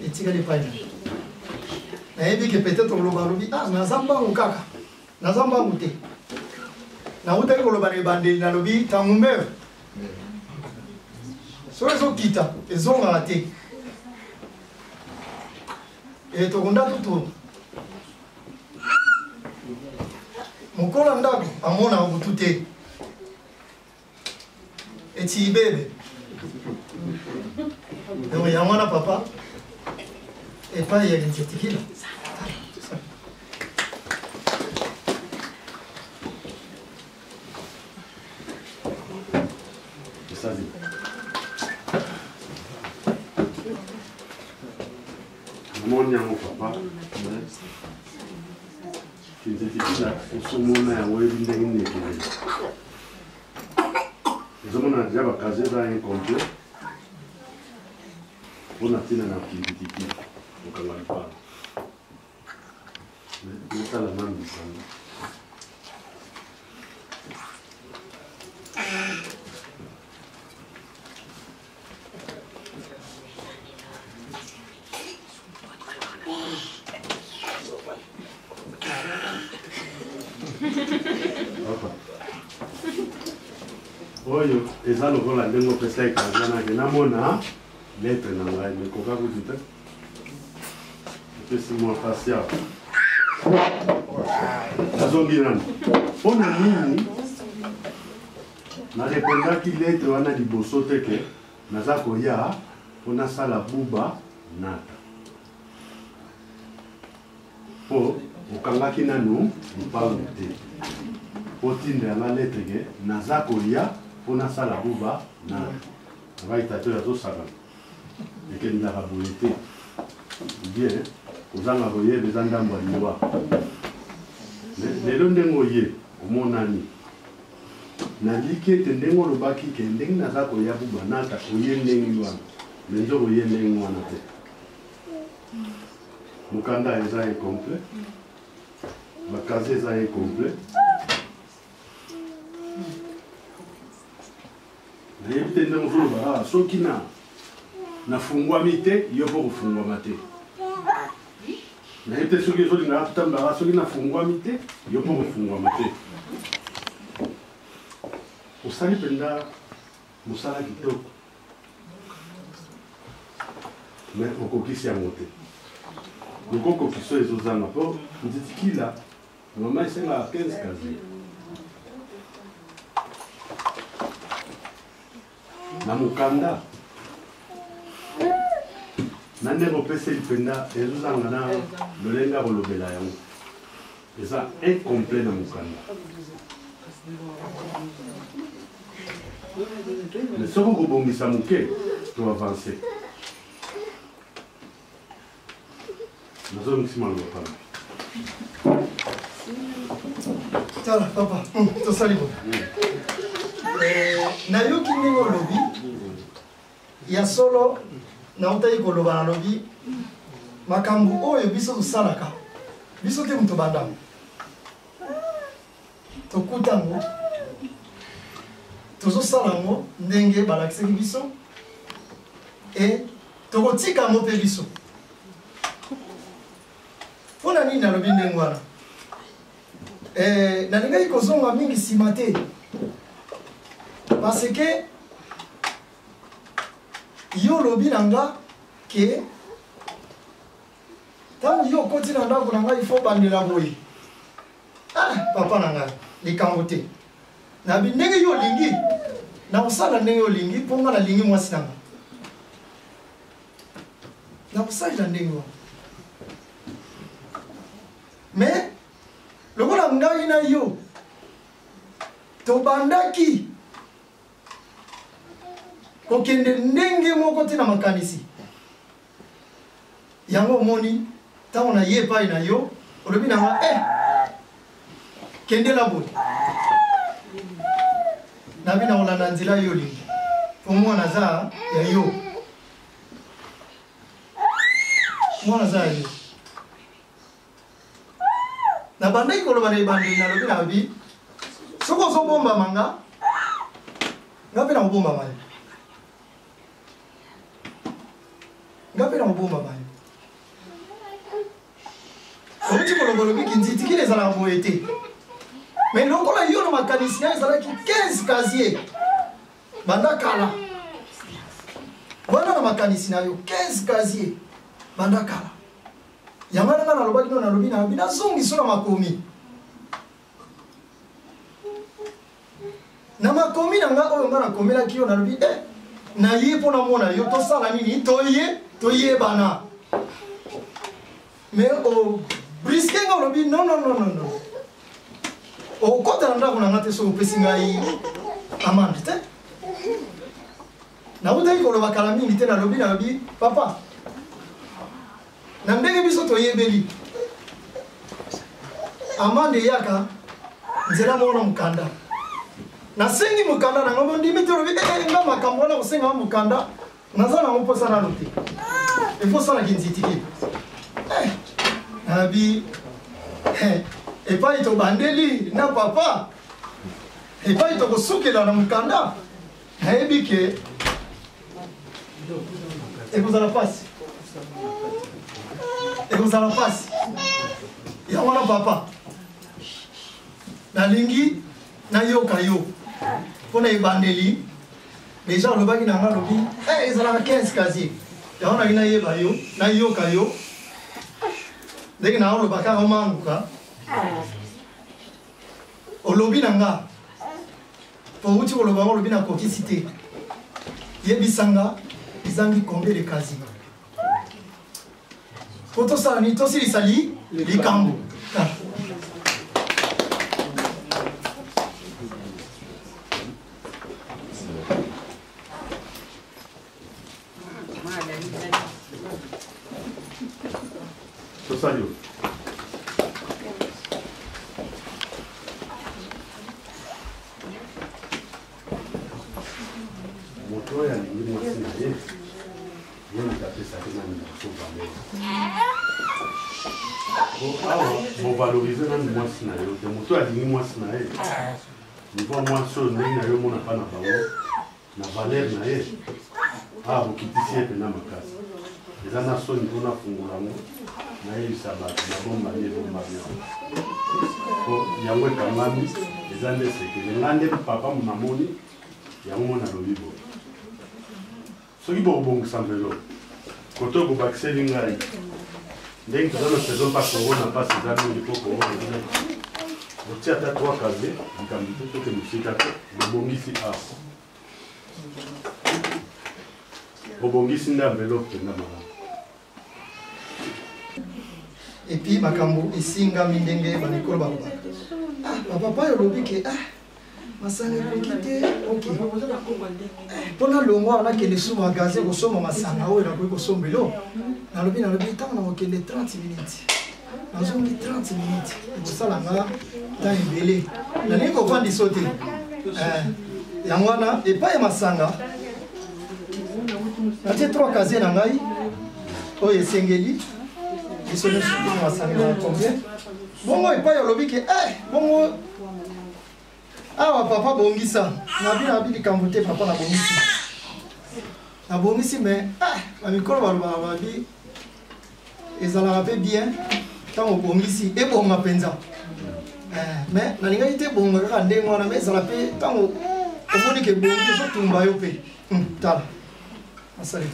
etikali epai na ye nayebi ke peut-être koloba lobi naza mbangu kaka naza mbangu te nautaki koloba na ebandeli nalobi ntango mbere soki ezokita ezongaka te tokonda tutuna mokola ndako amonaka butu te eti ibebe donc yango wana papa epai ya linzetikila namoni yango papa kinzetikila osomona yango oyebi ndenge nekele ezomona deja bakaze eza incomplet mpona ntina na kinzetikila okanga lipala esala nanu lisanga oyo eza lokola ndenge opesa ekazanake namona letre na ngai mekoka kutu te epesi mwa pasi awa nazongi nani mpona nini narepondaki letre wana liboso teke naza koya mpo nasala buba nata mpo okangaki nanu lupangu te mpo tinda yanga letre ke naza koya mpo nasala buba nata nabaita to yazosakana ekendaka boye te bien ozanga koyeba eza ndambo ya liwa lelo ndenge oye omonani naliki ete ndenge olobaki ke ndenge naza koya buba nata oye ndenge wana me nzoko oye ndenge wana te mokanda eza incomplet bakaze eza incomplet nayebi te ndenge ozoloba soki nafungwami te yo mpo kofungwama te nayebi te soki ezolingaka tutambaka soki nafungwami te yo mpo kofungwama te osali mpenza mosala kitoko mais okokisi yango te lokokokiso ezozanga mpo nzitikila mama esengaka 15 kazi na mokanda na ndenge opeseli mpenza ezozanga na lolenge akolobela yango eza incomplet na mokanda mais soki okobongisa moke to avance nazongisi maloba pana tala papa tosali bo nayoki ndenge olobi ya solo nautaki koloba nalobi makambo oyo biso tosalaka biso te moto bandango tokutango tozosala yango ndenge balakisaki biso e tokotika yango mpe biso mpona nini nalobi ndenge wana nalingaki kozonga mingi nsima te parce que yo lobi na nga ke ntango yo okoti na ndako na ngai ifo bandela boye papa na ngai likambo te nabi ndenge yo olingi nakosala ndenge olingi mpo nga nalingi mwasi na nga nakosalela ndenge wana mais lokola ngai na yo tobandaki kokende ndenge moko te na makanisi yango omoni ntango naye epai na yo olobi na nga kendela boye nabi na kolanda nzela yo olingi po mwana aza ya yo mwana aza ya yo nabandaki koloba na ebandeli nalobi na bi soki ozobombama nga mpe na kobombama yo nga mpe na kobombama yo outi koloba olobi kinzitikili ezalaka boye te mais lokola yo na makanisi na ezalaki 15 kazier banda kala wana na makanisi na yo 15 kazier banda kala yango nanga nalobaki no nalobi na bi nazongiso na makomi na makomi na nga oyo nga nakomelaki yo nalobi naye mpo namona yo tosala nini toyebana mais briske nga olobi non okota na ndako na nga te soki opesi ngai amande te nautaki koloba kala mingi te nalobi papa na ndenge biso toyebeli amande eyaka nzela moko na mokanda nasengi mokanda nango mondimi te olobi nga makambo wana kosenga mokanda naza nango mposa nano te efosalaki nzitikili nabi epai tobandeli na papa epai tokosukela na mokanda nayebi ke ekozala pasi yango wana papa nalingi nayoka yo mpo na ebandeli deja olobaki na nga lobi ezalaka 15 kazier yango naki nayeba yo nayoka yo ndenge na oloba kaka omanguka olobi na nga po uti koloba ngo olobi nakokisi te yebisanga ezangi combien de kazi po tosala nini tosilisa likambo tosali moto oyo alingi mwasi na ye nitapesaki nani moto valeur po awa bovalorize nani mwasi na yo te moto alingi mwasi na ye nivo mwasi oyo ndenge na yo mona mpa na bango na valeur na ye awa bokitisi ye mpena makasi eza na soni mpona fungola ngo nayebisa bato nabombani ebombami yango po yango ekangami eza nde sekele nga nde papa namoni yango mona lobi boye soki bokobongisa mvelo koto bobakiseli ngai ndenge toza na saison mpasi korona mpasi eza mingi mpo korona otia ata 3 kaze likambo te toke mosika te bobongisi awa bobongisi nde mvelo mpenza malamu epuis makambo esingami ndenge banikolo balobaka bapapa oyo olobi ke masanga ekoki te mpona longwa nakende su magaze kosomba masanga oyo nakoki kosombelo nalobi ntango nakokende 30 minutes nazongi 30 minutes ekosala nga ntan ebele nalingi kofandisa te yango wana epai ya masanga natie 3 kaze na ngai oyo esengeli biso nyonso masanga na combien bongo epai olobi ke bongo awa papa bongisa nabi likambo te papa nabongisi mais bamikolo balobaka babi ezalaka mpe bien ntango obongisi ebonga mpenza mais nalingaki te ebonga kaka ndenge wana mais ezala mpe ntango omoni ke ebongi ezotumba yo mpe tala asali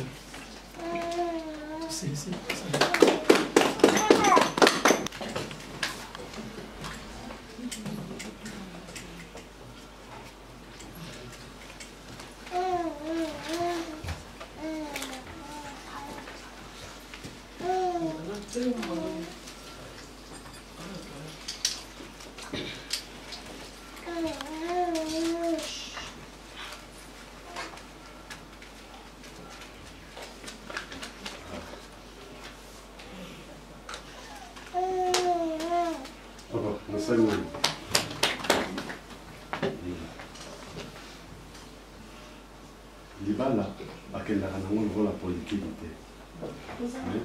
libala bakendaka nango lokola polikili te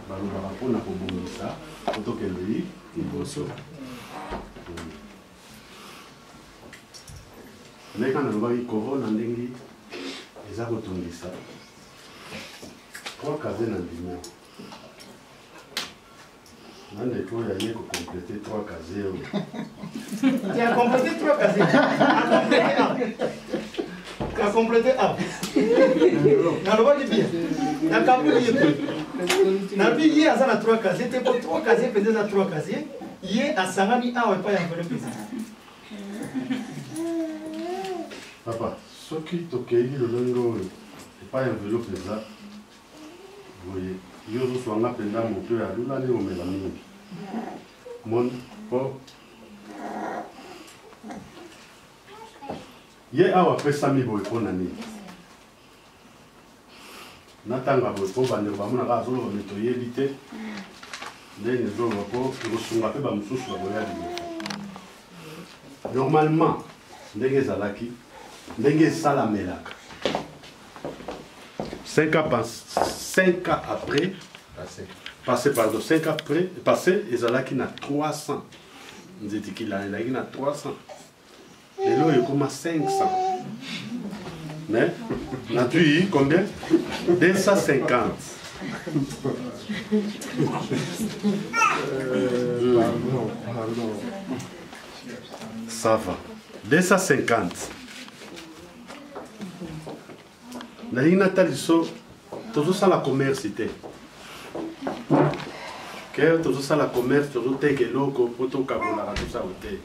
balobaka mpona kobongisa po tokende liboso ndenge nalobaki korona ndenge eza kotungisa 3 kaze na ndimio nandeko yaye kokomplete 3 kaze oyo a complété A. Nalobaki bien. Nakambuli yepe. Nabi ye azana 3 casiers, te pour 3 casiers pendeza 3 casiers. Ye asangani awa pa ya enveloppe. Papa, soki tokeli lolongo pa ya enveloppe za. Voyez, yo zo swanga penda moto ya lula ne omela mingi. Mon po ye awa pesami boye mpona nini natanga boye mpo bandeko bamonaka azoloba me toyebi te ndenge ezoloba mpo ekosunga mpe bamosusu bakoya liboso normalement ndenge ezalaki ndenge esalamelaka 5 ans après passé ezalaki na 300 nzetikila ezalaki na 300 lelo ekoma 500 mais natui combien 250 ça va 250 nalingi natali so tozosala commerce te ke tozosala commerce tozoteka eloko mpo tokabolaka tosala te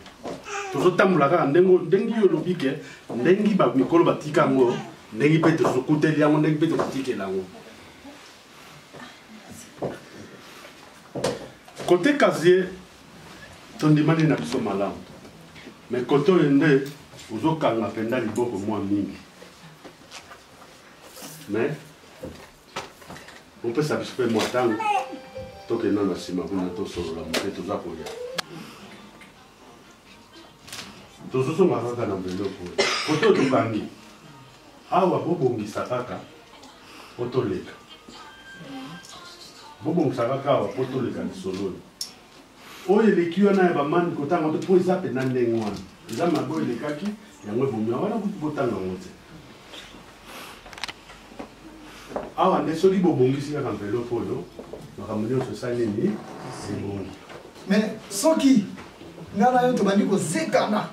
tozotambola kaka ndenge yo olobi ke ndenge bamikolo batika yango ndenge mpe tozokuteli yango ndenge mpe tokotikela yango kote casier tondimani na biso malamu mais kote oyo nde ozokanga mpenza liboko mwa mingi mais opesa biso mpe mwa ntango tokenda na nsima kuna tosolola moke toza koya tozosonga kaka na biloko kote oyo tokangi awa bobongisa kaka po toleka bobongisa kaka awa po toleka lisolo oyo eleki wana ya bamani kotanga mpe mpo eza mpenza ndenge wana eza mabe oyo elekaki yango ebomi wana kuti botanga yango te awa nde soki bobongisi kaka mpelopo oyo makambo nyonso esa nini ebongi mais soki ngana yo tobandi kozekana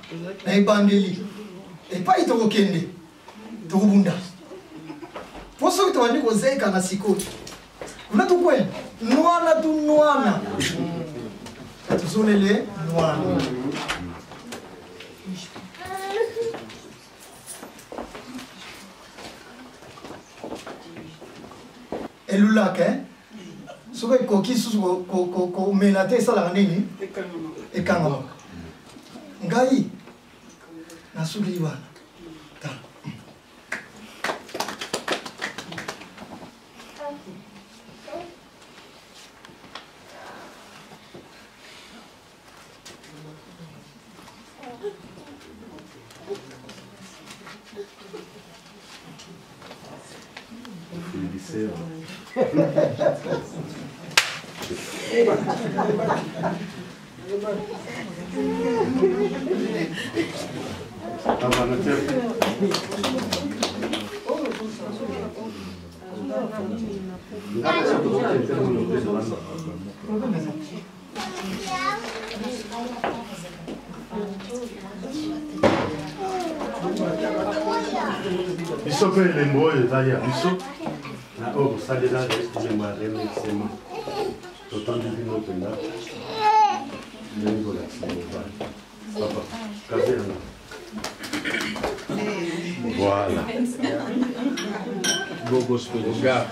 na ebandeli epai tokokende tokobunda po soki tobandi kozekana sikoyo kuna tukwena nwana tunwana tuzolele nwana elulaka soki ekoki susu komela te esalaka nini ekangamaka ngai nasukili wana tala biso mpe elembo oyo eza ya biso na oyo kosalela elembo ya remerciement totondi bino mpenza ndenge kolakisa mobali papa kaze yango voilà Bogo Spelga.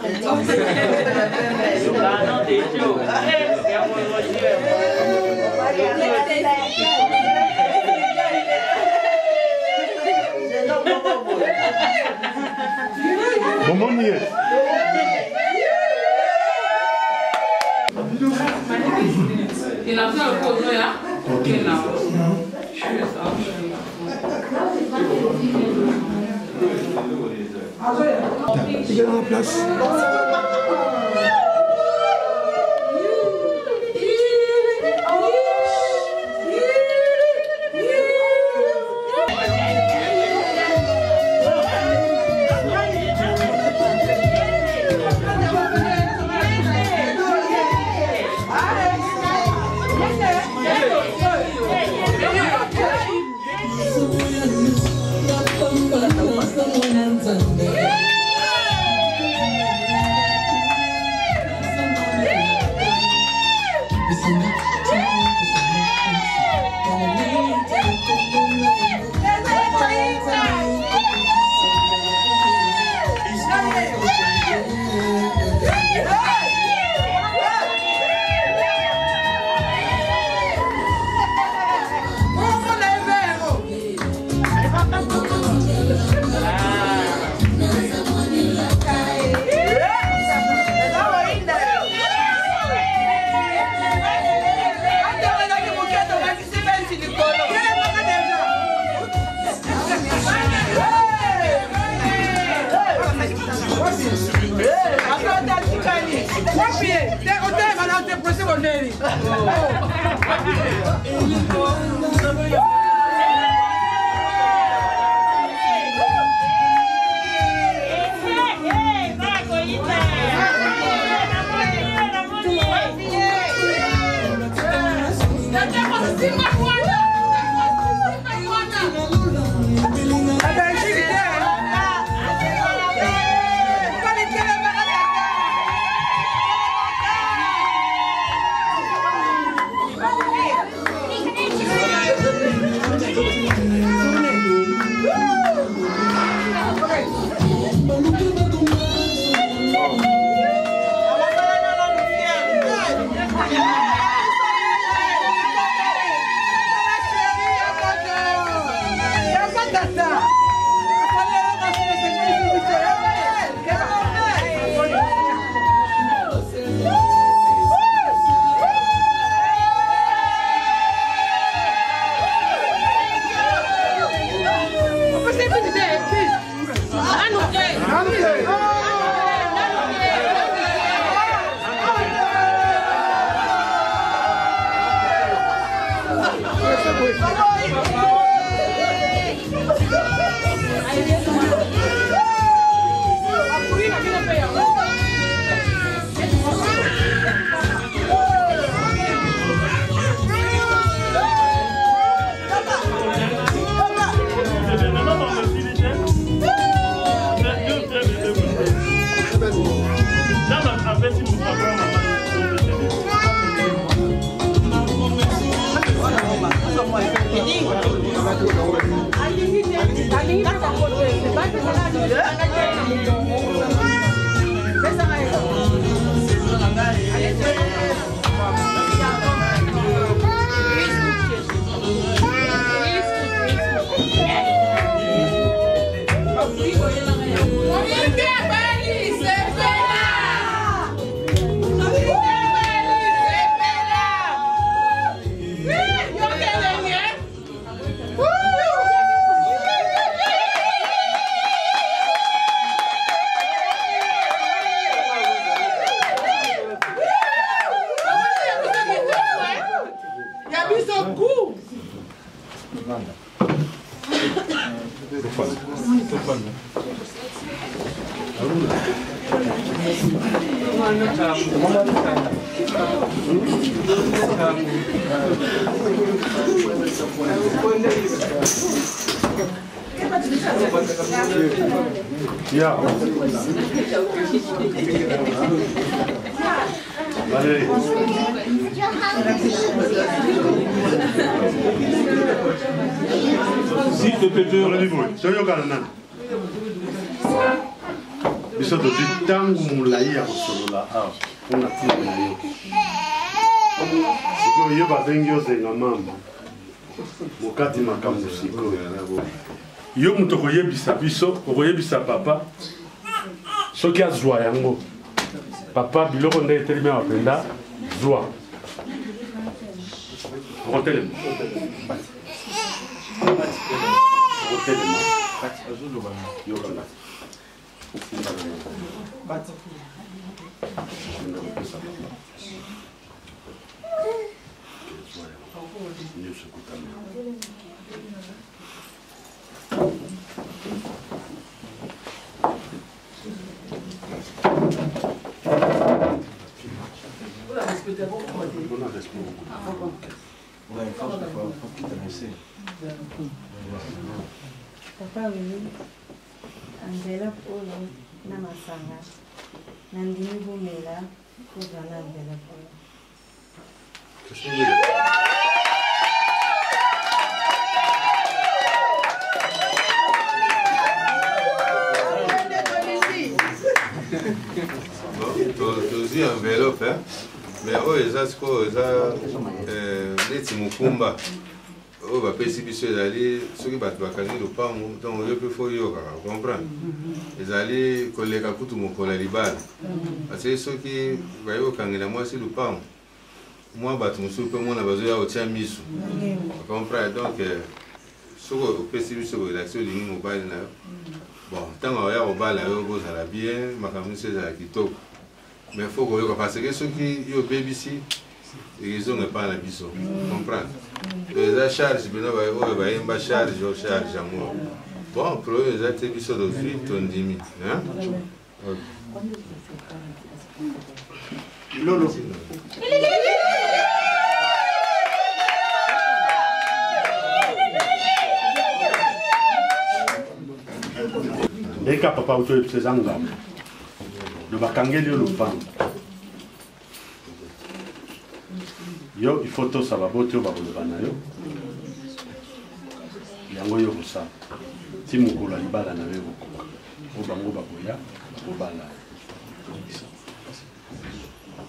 Comment est? Il a fait un photo là. Ok, là. Il est en place. Yeah. Valérie. S'il te plaît, biso tozi ntango molai ya kosolola awa mpona ntina na yo sikoyo yo babengi ozenga mamba mokati makambo sikoyo yo moto okoyebisa biso okoyebisa papa soki azwa yango papa biloko nde etelemi ya mapenda zwa okotelema okotelema yokana Papa, oui, enveloppe oyo na masanga nandimi bomela kozwa na enveloppe oyo. Tozi enveloppe, mais oyo eza sikoyo eza neti mokumba oyo bapesi biso ezali soki bato bakangi lopango ntongo yo mpe fo oyokaka comprendre ezali koleka kutu mokolo ya libala parce soki baye kokangela mwasi lopango mwa bato mosusu mpe mwana bazoya kotia miso comprendre donc soki opesi biso korelation olingi mobali na yo bon ntango oya kobala yo bozala bien makambo nyonso ezala kitoko mais fo koyoka parce que soki yo obebisi ezonga epai na biso comprendre eza charge bino oyo bayemba charge o charge yango bon pro oyo eza te biso tozwi tondimi lolo ndeka papa otoyebisa eza ngambo lo bakangeli yo lopango yo il faut tosala boto oyo bakoloba na yo yango yo kosala ti mokolo ya libala na yo ekokoka oyo bango bakoya bakobala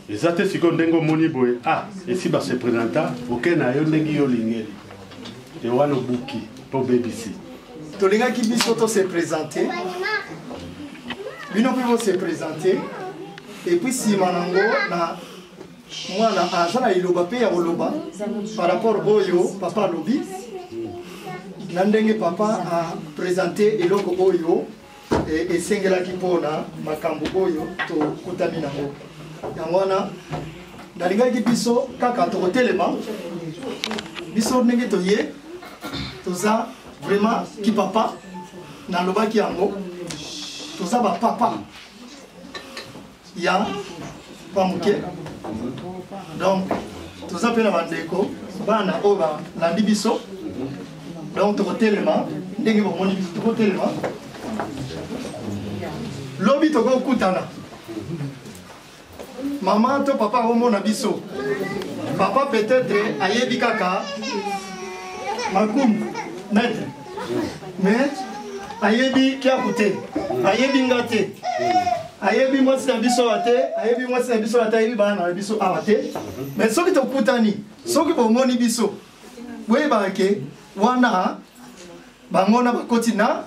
eza te sikoyo ndenge omoni boye esi base présenta oke na yo ndenge yo olingeli te wana obuki mpo bebisi tolingaki biso tose présente bino mpe bose présente epuis nsima nango na mwana aza na liloba mpe ya koloba par rapport oyo papa alobi na ndenge papa apresente eloko oyo esengelaki mpona makambo oyo tokutami nango yango wana nalingaki biso kaka tokotelema biso ndenge toye toza vraiment kipapa nalobaki yango toza bapapa ya pamuke donc toza mpe na bandeko bana oyo balandi biso donc tokotelema ndenge bomoni biso tokotelema lobi tokokutana mama to papa akomona biso papa peut-être ayebi kaka makumu maître mais ayebi kiaku te ayebi nga te ayebi mwasi na biso wa te ayebi mwasi na biso wa te ayebi bana na biso awa te mais soki tokutani soki bomoni biso boyeba ke wana bango na bakoti na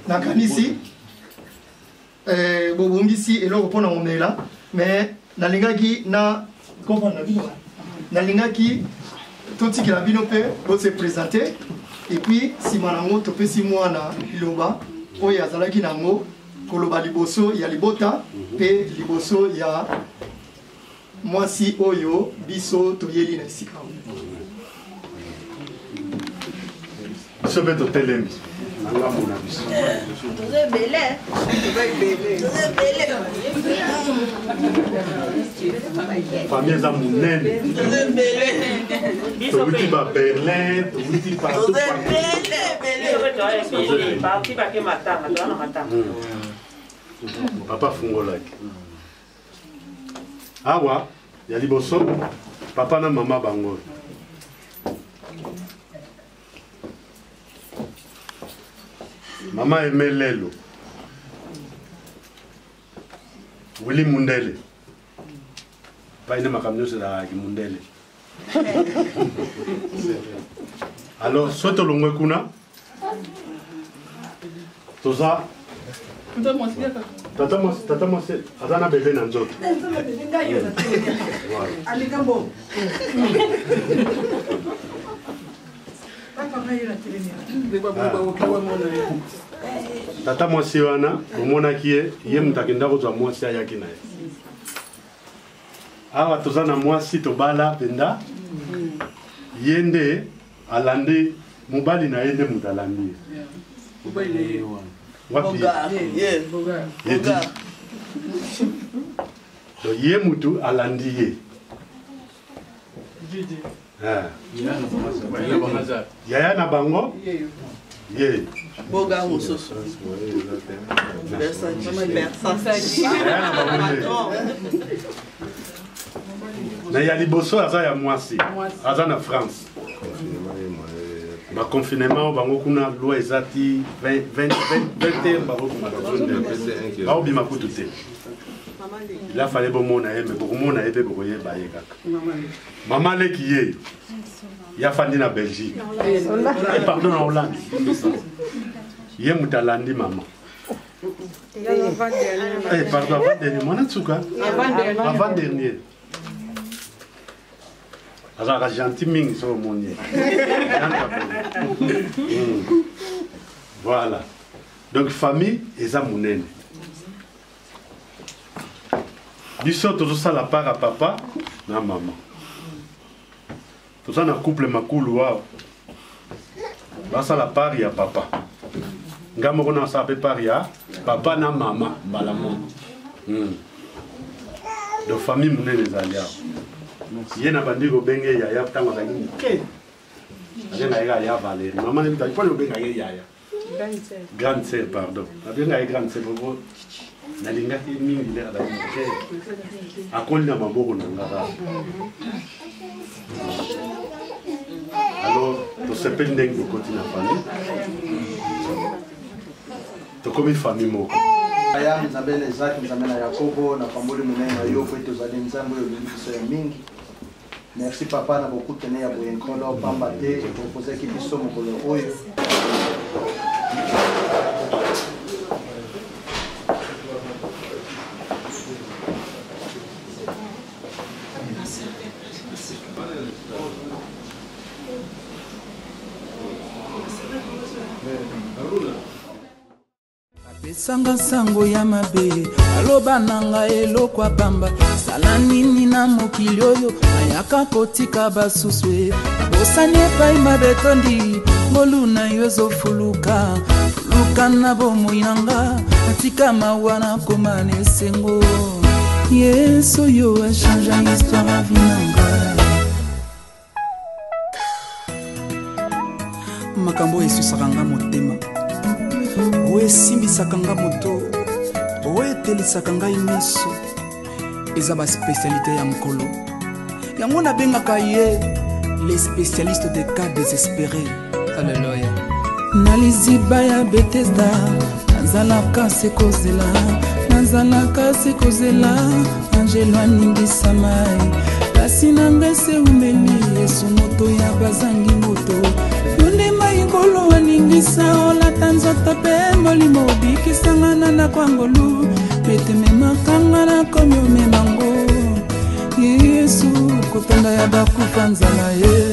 nakanisi bobongisi eloko mpona momela mais nalingaki nalingaki totikela bino mpe bose présente et puis nsima nango topesi mwana liloba oyo azalaki nango koloba liboso ya libota mpe liboso ya mwasi oyo biso toyeli na esika biso mpe totelemi nangambo na biso famille eza monene towuti baberlin towuti papa fungolaki awa ya liboso papa na mama bango mama Aimé Lelo Willy Mundele pas une makamyo c'est la Mundele alors soit au long kuna toza tata mo c'est azana bébé na nzoto alikambo tata mwasi wana omonaki ye moto akenda kozwa mwasi ayaki na ye awa toza na mwasi tobala mpenza ye nde alandi mobali na ye nde moto alandi ye wapi ye moto alandi ye yaya na bango ye boga mosusu na ya liboso aza ya mwasi aza na France baconfinement bango kuna loi eza ti 21 baobima kutu te la fale bomona ye me bokomona ye mpe bokoyeba ye kaka mama leki ye ya fandi na Belgique pardon na Hollande ye moto alandi mama pardon avant dernier mwana tsuka avant dernier azalaka gentil mingi so omoni ye voilà donc famille eza monene biso tozosala part à papa na mama toza na couple makulu wao basala part ya papa nga moko nasala mpe part ya papa na mama mbala moko donc famille monene ezali awa ye na bandi kobenge yaya ntango azalaki moke abenga ye yaya Valérie mama mpona obenga ye yaya grande sœur pardon abenga ye grande sœur poko nalingaki mingi nde azalaki moke akoli na maboko na nga kaka alors tosepeli ndenge tokoti na famille tokomi famille moko aya nzambe na Isaac nzambe na Yakobo na pamboli monene na yo po tozali nzambe oyo biso ya mingi merci papa na bokutene ya boyenkolo pamba te proposaki biso mokolo oyo apesanga sango ya mabe aloba na ngai eloko apamba sala nini na mokili oyo ayaka kotika basusu bosani epai mabe tondi ngolu na yo ezofuluka fuluka na bomoi na nga atika mawa na koma na esengo yesu oyo achange histoire avi na ngai makambo oyo esusaka nga motema oyo esimbisaka nga moto oyo etelisaka ngai miso eza baspécialité ya mokolo yango nabengaka ye les spécialistes de cas désespérés. Alléluia. na liziba ya Bethesda nazalaka se kozela angelo aningisa mai kasi na ngese umeli yesu moto ya bazangi moto yonde mai ngolo aningisa olata nzoto pe molimo bikisangana na kwangolu pete memakanga na komi omemango yesu kotonda ya bakufa nzala ye